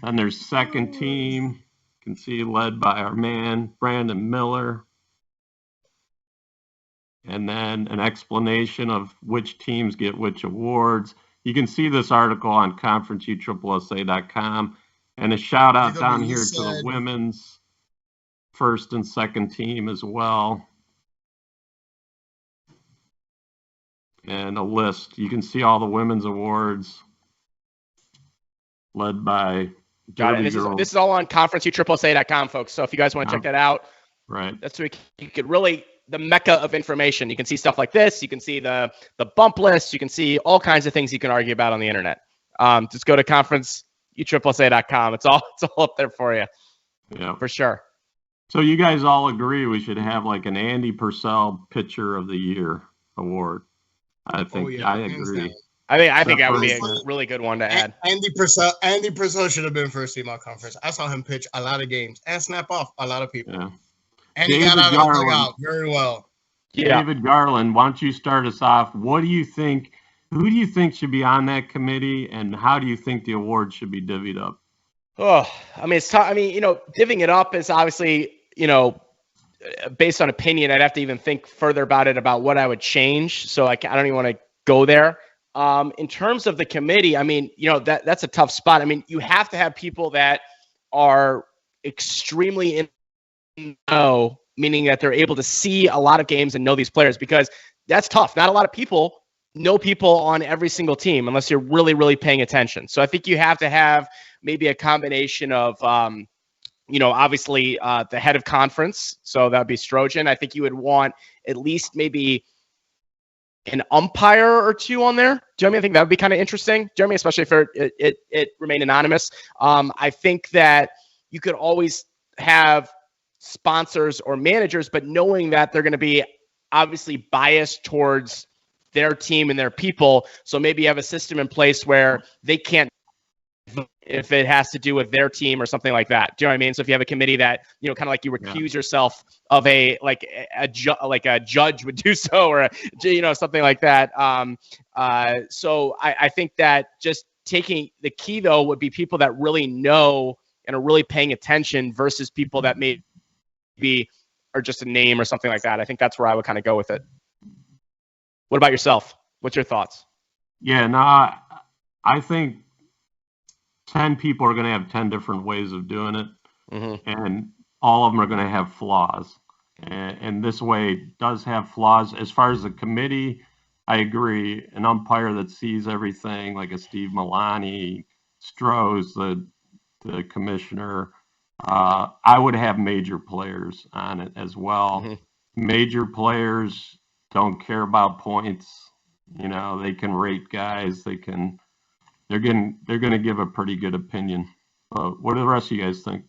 And there's second team. You can see led by our man, Brandon Miller. And then an explanation of which teams get which awards. You can see this article on conferenceuSSSA.com. And a shout out down here to the women's first and second team as well. And a list. You can see all the women's awards led by Got it. This is all on conferenceuSSSA.com, folks. So if you guys want to check that out, right, that's where you could really, the mecca of information. You can see stuff like this. You can see the bump list. You can see all kinds of things you can argue about on the internet. Just go to conferenceuSSSA.com. It's all up there for you. Yeah, for sure. So you guys all agree we should have like an Andy Purcell Pitcher of the Year award? I think I agree. I think that would be a really good one to add. Andy Purcell should have been first team all conference. I saw him pitch a lot of games and snap off a lot of people. Yeah. And he got out of the dugout very well. Yeah. David Garland, why don't you start us off? What do you think Who do you think should be on that committee, and how do you think the awards should be divvied up? Oh, I mean, it's tough. I mean, divvying it up is obviously, based on opinion. I'd have to even think further about it, about what I would change. So I don't even want to go there. In terms of the committee, I mean, that's a tough spot. I mean, you have to have people that are extremely in know, meaning that they're able to see a lot of games and know these players, because that's tough. Not a lot of people know people on every single team unless you're really, really paying attention. So I think you have to have maybe a combination of, obviously the head of conference. So that would be Strojan. I think you would want at least maybe an umpire or two on there. Jeremy, I think that would be kind of interesting. Jeremy, especially if it remained anonymous. I think that you could always have sponsors or managers, but knowing that they're going to be obviously biased towards their team and their people. So maybe you have a system in place where they can't vote if it has to do with their team or something like that. Do you know what I mean? So if you have a committee that, kind of like you recuse yourself of a judge would do so, or something like that. So I think that just taking the key though would be people that really know and are really paying attention versus people that maybe are just a name or something like that. I think that's where I would kind of go with it. What about yourself? What's your thoughts? Yeah, no, I think 10 people are going to have 10 different ways of doing it, and all of them are going to have flaws. And this way does have flaws. As far as the committee, I agree. An umpire that sees everything, like a Steve Milani, Strohs, the commissioner. I would have major players on it as well. Major players don't care about points. They can rate guys. They're going to give a pretty good opinion. What do the rest of you guys think?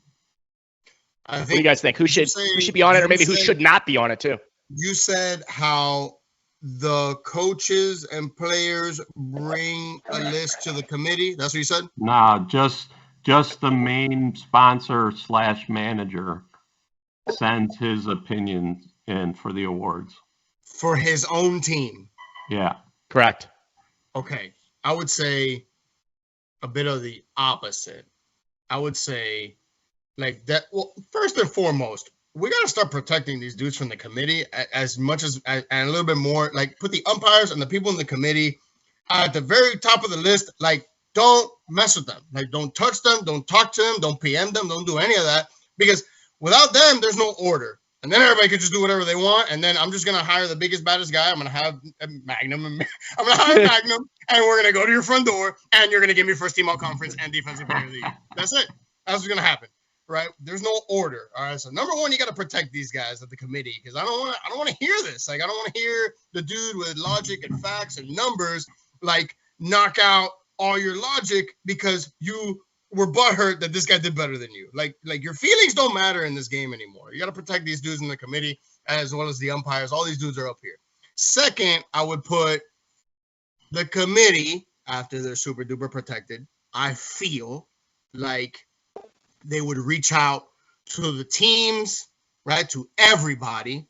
What do you guys think? Who should be on it, or maybe who should not be on it too? You said how the coaches and players bring a list to the committee. That's what you said? Nah, just the main sponsor / manager sends his opinion in for the awards. For his own team. Yeah. Correct. Okay. I would say a bit of the opposite. I would say like that. Well, first and foremost, we got to start protecting these dudes from the committee as much as, and a little bit more, like put the umpires and the people in the committee at the very top of the list. Like, don't mess with them. Like, don't touch them. Don't talk to them. Don't PM them. Don't do any of that, because without them, there's no order. And then everybody could just do whatever they want. And then I'm just going to hire the biggest, baddest guy. I'm going to have Magnum. I'm going to hire Magnum. And we're going to go to your front door. And you're going to give me first team all conference and defensive player of the year. That's it. That's what's going to happen. Right? There's no order. All right. So number one, you got to protect these guys at the committee, because I don't want to hear this. Like, I don't want to hear the dude with logic and facts and numbers like knock out all your logic because you were butthurt that this guy did better than you. Like your feelings don't matter in this game anymore. You got to protect these dudes in the committee as well as the umpires. All these dudes are up here. Second, I would put the committee, after they're super duper protected, I feel like they would reach out to the teams, right? To everybody.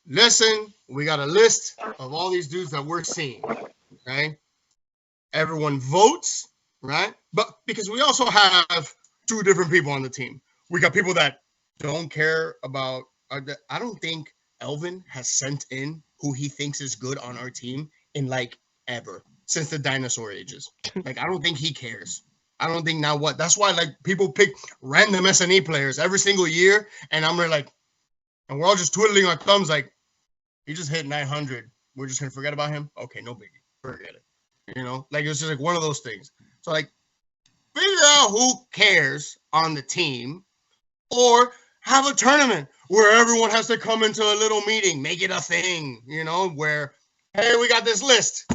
Listen, we got a list of all these dudes that we're seeing, right? Everyone votes, right? But because we also have two different people on the team. We got people that don't care about, I don't think Elvin has sent in who he thinks is good on our team in like ever, since the dinosaur ages. Like, I don't think he cares. I don't think now what. That's why like people pick random SNE players every single year. And I'm like, and we're all just twiddling our thumbs like, he just hit 900. We're just going to forget about him? Okay, no biggie. Forget it. Like it's just like one of those things. So like, figure out who cares on the team, or have a tournament where everyone has to come into a little meeting, make it a thing, where, hey, we got this list.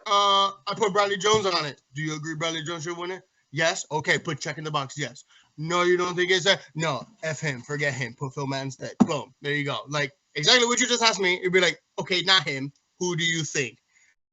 I put Bradley Jones on it. Do you agree Bradley Jones should win it? Yes. Okay, put check in the box. Yes. No, you don't think it's that? No, F him, forget him, put Phil Matt instead. Boom, there you go. Like exactly what you just asked me. It'd be like, okay, not him. Who do you think?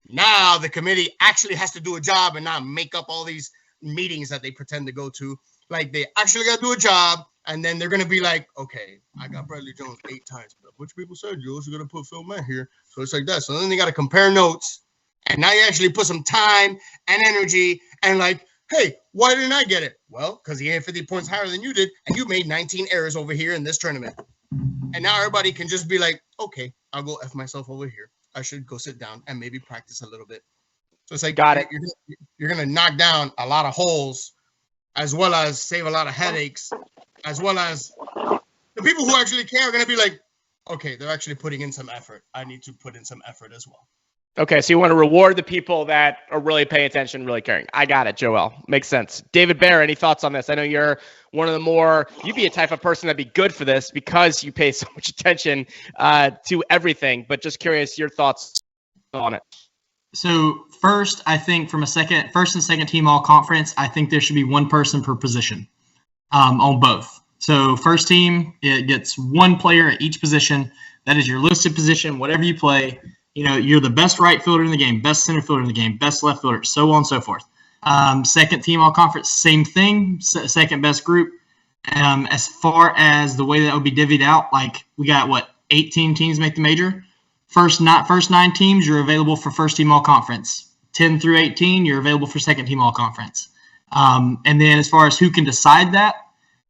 Now the committee actually has to do a job and not make up all these meetings that they pretend to go to. Like they actually got to do a job, and then they're going to be like, okay, I got Bradley Jones 8 times, but which people said you also going to put Phil Matt here. So it's like that. So then they got to compare notes And now you actually put some time and energy and like, hey, why didn't I get it? Well, because he had 50 points higher than you did, and you made 19 errors over here in this tournament. And now everybody can just be like, okay, I'll go F myself over here. I should go sit down and maybe practice a little bit. So it's like, Got it. You're going to knock down a lot of holes, as well as save a lot of headaches, as well as the people who actually care are going to be like, okay, they're actually putting in some effort. I need to put in some effort as well. Okay, so you want to reward the people that are really paying attention, really caring. I got it, Joel. Makes sense. David Bear, any thoughts on this? I know you're one of the more, you'd be a type of person that'd be good for this because you pay so much attention to everything, but just curious your thoughts on it. So first, I think from first and second team all conference, I think there should be one person per position on both. So first team, it gets one player at each position. That is your listed position, whatever you play. You know, you're the best right fielder in the game, best center fielder in the game, best left fielder, so on and so forth. Second team all conference, same thing, second best group. As far as the way that would be divvied out, like we got 18 teams make the major. First 9 teams, you're available for first team all conference. 10 through 18, you're available for second team all conference. And then as far as who can decide that,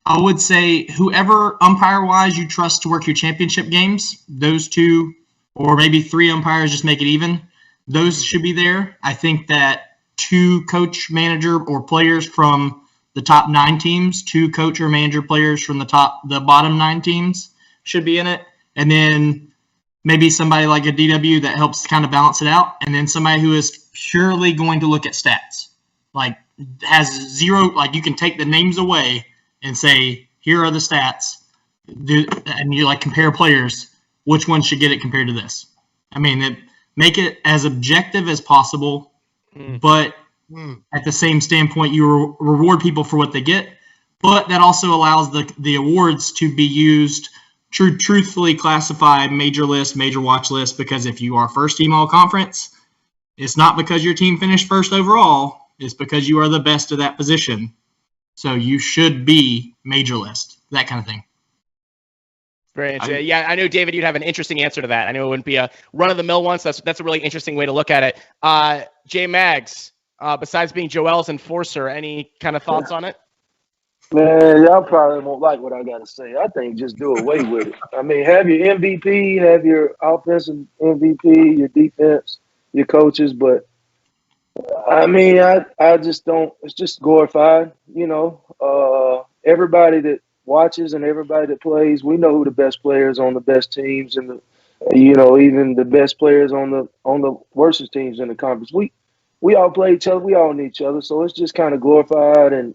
I would say whoever umpire-wise you trust to work your championship games, those 2 or maybe 3 umpires just make it even. Those should be there. I think that 2 coach, manager, or players from the top 9 teams, 2 coach or manager players from the bottom 9 teams should be in it. And then maybe somebody like a DW that helps kind of balance it out. And then somebody who is purely going to look at stats. Like has zero, like you can take the names away and say, here are the stats. And you compare players. Which one should get it compared to this? I mean, make it as objective as possible, but at the same standpoint, you reward people for what they get, but that also allows the awards to be used to truthfully classify major list, major watch list, because if you are first team all conference, it's not because your team finished first overall, it's because you are the best of that position. So you should be major list, that kind of thing. Very interesting. Yeah, I know, David, you'd have an interesting answer to that. I know it wouldn't be a run-of-the-mill one, so that's a really interesting way to look at it. J Mags, besides being Joel's enforcer, any kind of thoughts on it? Man, y'all probably won't like what I got to say. I think just do away with it. I mean, have your MVP, have your offensive MVP, your defense, your coaches, but I mean, I just don't. It's just glorified, everybody that watches and everybody that plays, we know who the best players on the best teams and even the best players on the worst teams in the conference. We all play each other, we all need each other, so it's just kind of glorified. And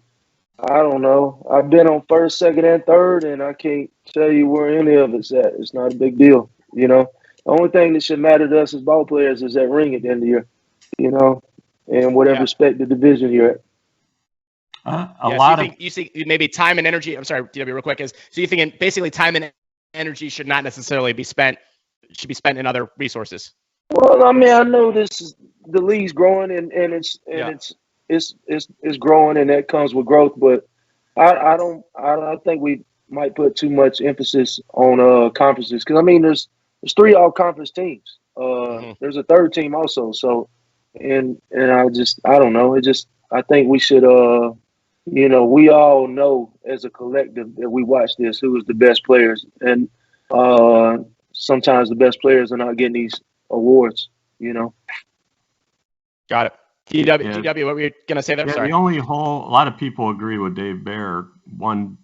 I don't know, I've been on first, second, and third, and I can't tell you where any of it's at. It's not a big deal, The only thing that should matter to us as ball players is that ring at the end of the year, and whatever respective division you're at. You see maybe time and energy. I'm sorry, DW, real quick. So you think basically time and energy should not necessarily be spent, should be spent in other resources? Well, I mean, I know the league's growing and it's growing, and that comes with growth. But I think we might put too much emphasis on conferences, because I mean there's 3 all conference teams. There's a third team also. So and I don't know. I think we should we all know as a collective that we watch this who is the best players, and sometimes the best players are not getting these awards. Got it. DW, what were you gonna say there? Sorry. A lot of people agree with Dave Bear, one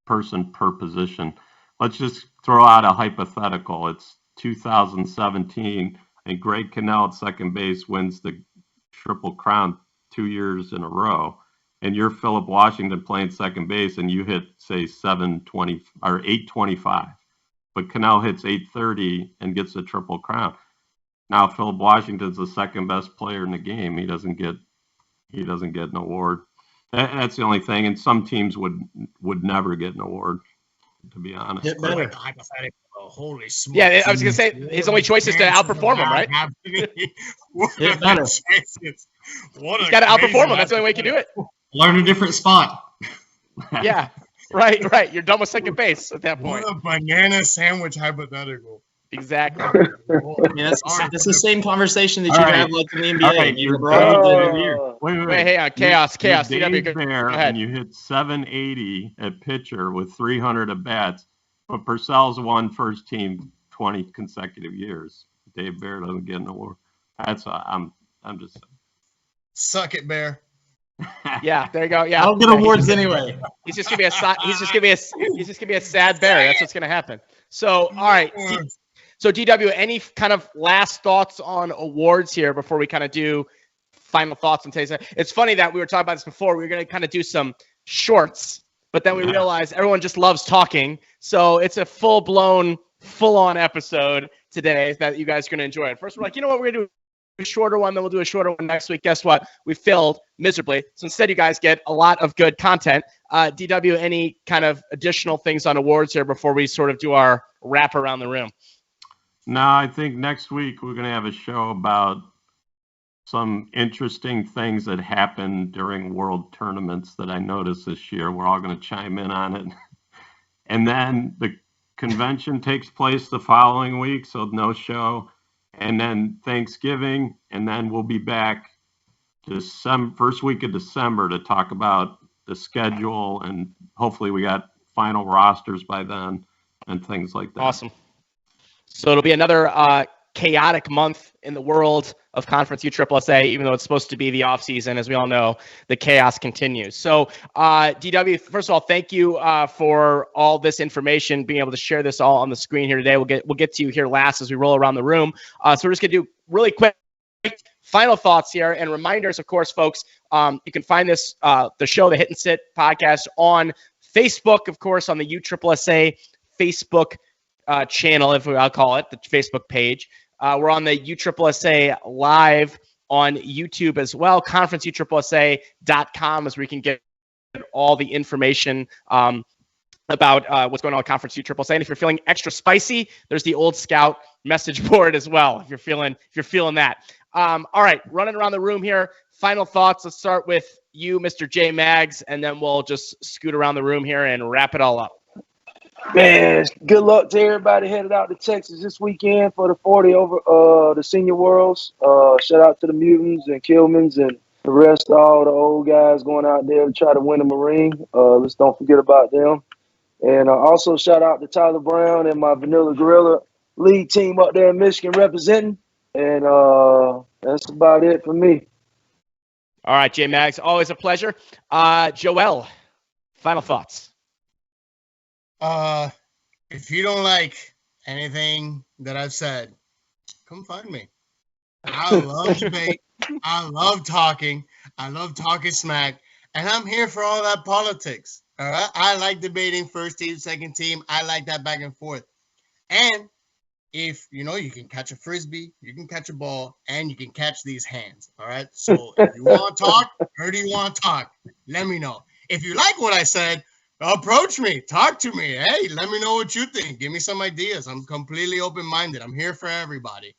person per position. Let's just throw out a hypothetical. It's 2017, and Greg Cannell at second base wins the Triple Crown 2 years in a row. And you're Philip Washington playing second base, and you hit, say, 720 or 825, but Cannell hits 830 and gets the Triple Crown. Now Philip Washington's the second best player in the game. He doesn't get an award. That's the only thing. And some teams would never get an award, to be honest. Get better. Hypothetical. Holy smokes. Yeah, I was gonna say his only choice is to outperform him, right? Get better. He's got to outperform him. That's the only way he can do it. Learn a different spot. Yeah, right. You're done with second base at that point. What a banana sandwich hypothetical. Exactly. It's the same conversation that you All right. have like in the NBA. All right, You're you're right. Wait, hang on. Chaos. You're DW, Dave go Bear, ahead. and you hit 780 at pitcher with 300 at bats, but Purcell's won first team 20 consecutive years. Dave Bear doesn't get an award. I'm just Suck it, Bear. Yeah, there you go. Yeah, I'll get awards anyway. He's just gonna be a sad bear. That's what's gonna happen. So, all right. So, DW, any kind of last thoughts on awards here before we kind of do final thoughts on today's? It's funny that we were talking about this before. We were going to kind of do some shorts, but then we realized everyone just loves talking. So it's a full-blown, full-on episode today that you guys are going to enjoy. At first, we're like, you know what? We're going to do a shorter one, then we'll do a shorter one next week. Guess what? We failed miserably. So instead, you guys get a lot of good content. DW, any kind of additional things on awards here before we sort of do our wrap around the room? No, I think next week we're going to have a show about some interesting things that happened during world tournaments that I noticed this year. We're all going to chime in on it. And then the convention takes place the following week, so no show. And then Thanksgiving, and then we'll be back first week of December to talk about the schedule, and hopefully we got final rosters by then and things like that. Awesome. So it'll be another chaotic month in the world of Conference USSSA, even though it's supposed to be the off season. As we all know, the chaos continues. So DW, first of all, thank you for all this information, being able to share this all on the screen here today. We'll get to you here last as we roll around the room. So we're just going to do really quick final thoughts here and reminders, of course, folks. You can find this, the show, the Hit and Sit podcast, on Facebook, of course, on the USSSA Facebook channel, if I'll call it, the Facebook page. We're on the USSSA live on YouTube as well. ConferenceUSSSA.com is where you can get all the information about what's going on with Conference USSSA. And if you're feeling extra spicy, there's the Old Scout message board as well. If you're feeling that. All right, running around the room here. Final thoughts. Let's start with you, Mr. J Mags, and then we'll just scoot around the room here and wrap it all up. Man, good luck to everybody headed out to Texas this weekend for the 40 over the Senior Worlds. Shout out to the Mutants and Kilmans and the rest of all the old guys going out there to try to win a Marine. Let's don't forget about them. And also shout out to Tyler Brown and my Vanilla Gorilla lead team up there in Michigan representing. And that's about it for me. All right, J Mags, always a pleasure. Joel, final thoughts. If you don't like anything that I've said, come find me. I love debate. I love talking. I love talking smack. And I'm here for all that politics. All right. I like debating first team, second team. I like that back and forth. And if you can catch a frisbee, you can catch a ball, and you can catch these hands. All right. So if you want to talk, or do you want to talk? Let me know. If you like what I said, approach me, talk to me. Hey, let me know what you think. Give me some ideas. I'm completely open-minded. I'm here for everybody.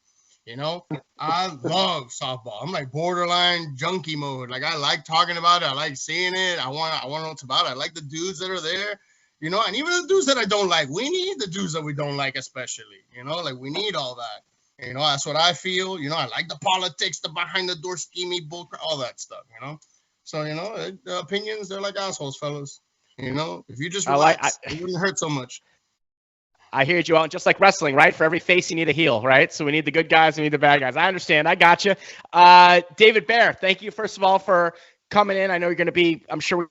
I love softball. I'm like borderline junkie mode. Like I like talking about it. I like seeing it. I want to know what's about it. I like the dudes that are there, and even the dudes that I don't like. We need the dudes that we don't like, especially. Like we need all that. That's what I feel. I like the politics, the behind the door scheming bull, all that stuff. So the opinions, they're like assholes, fellas. If you just relax, it wouldn't hurt so much. I hear you, Joel. Just like wrestling, right? For every face, you need a heel, right? So we need the good guys, we need the bad guys. I understand. I got you. David Bear, thank you, first of all, for coming in. I know you're going to be, I'm sure we're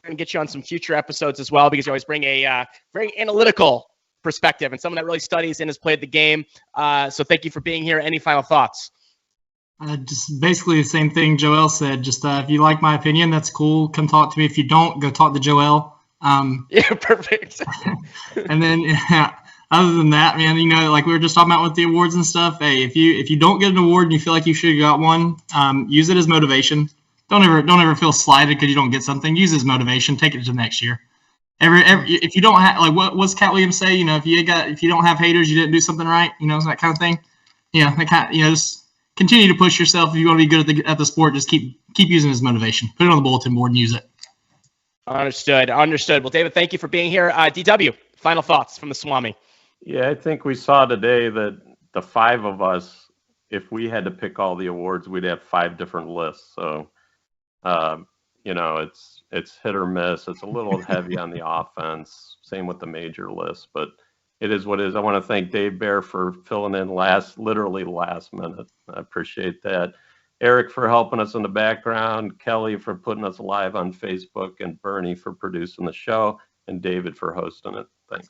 going to get you on some future episodes as well, because you always bring a very analytical perspective and someone that really studies and has played the game. So thank you for being here. Any final thoughts? Just basically the same thing Joel said. Just if you like my opinion, that's cool. Come talk to me. If you don't, go talk to Joel. Yeah, perfect. And then other than that, man, like we were just talking about with the awards and stuff. Hey, if you don't get an award and you feel like you should have got one, use it as motivation. Don't ever feel slighted because you don't get something. Use it as motivation. Take it to next year. If you don't have, like, what's Cat Williams say? If you don't have haters, you didn't do something right. That kind of thing. Yeah, just continue to push yourself. If you want to be good at the sport, just keep using it as motivation. Put it on the bulletin board and use it. Understood. Well, David, thank you for being here. DW, final thoughts from the Swami. Yeah, I think we saw today that the five of us, if we had to pick all the awards, we'd have 5 different lists. So, it's hit or miss. It's a little heavy on the offense. Same with the major list, but it is what it is. I want to thank Dave Bear for filling in literally last minute. I appreciate that. Eric for helping us in the background, Kelly for putting us live on Facebook, and Bernie for producing the show, and David for hosting it. Thanks.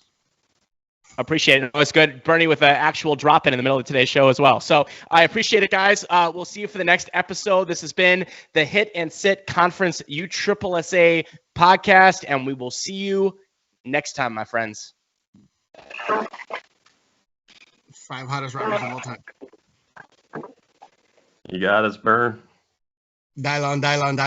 Appreciate it. It's good. Bernie with an actual drop in the middle of today's show as well. So I appreciate it, guys. We'll see you for the next episode. This has been the Hit and Sit Conference USSSA podcast, and we will see you next time, my friends. 5 hottest rappers of all time. You got us, Bern. Dial on.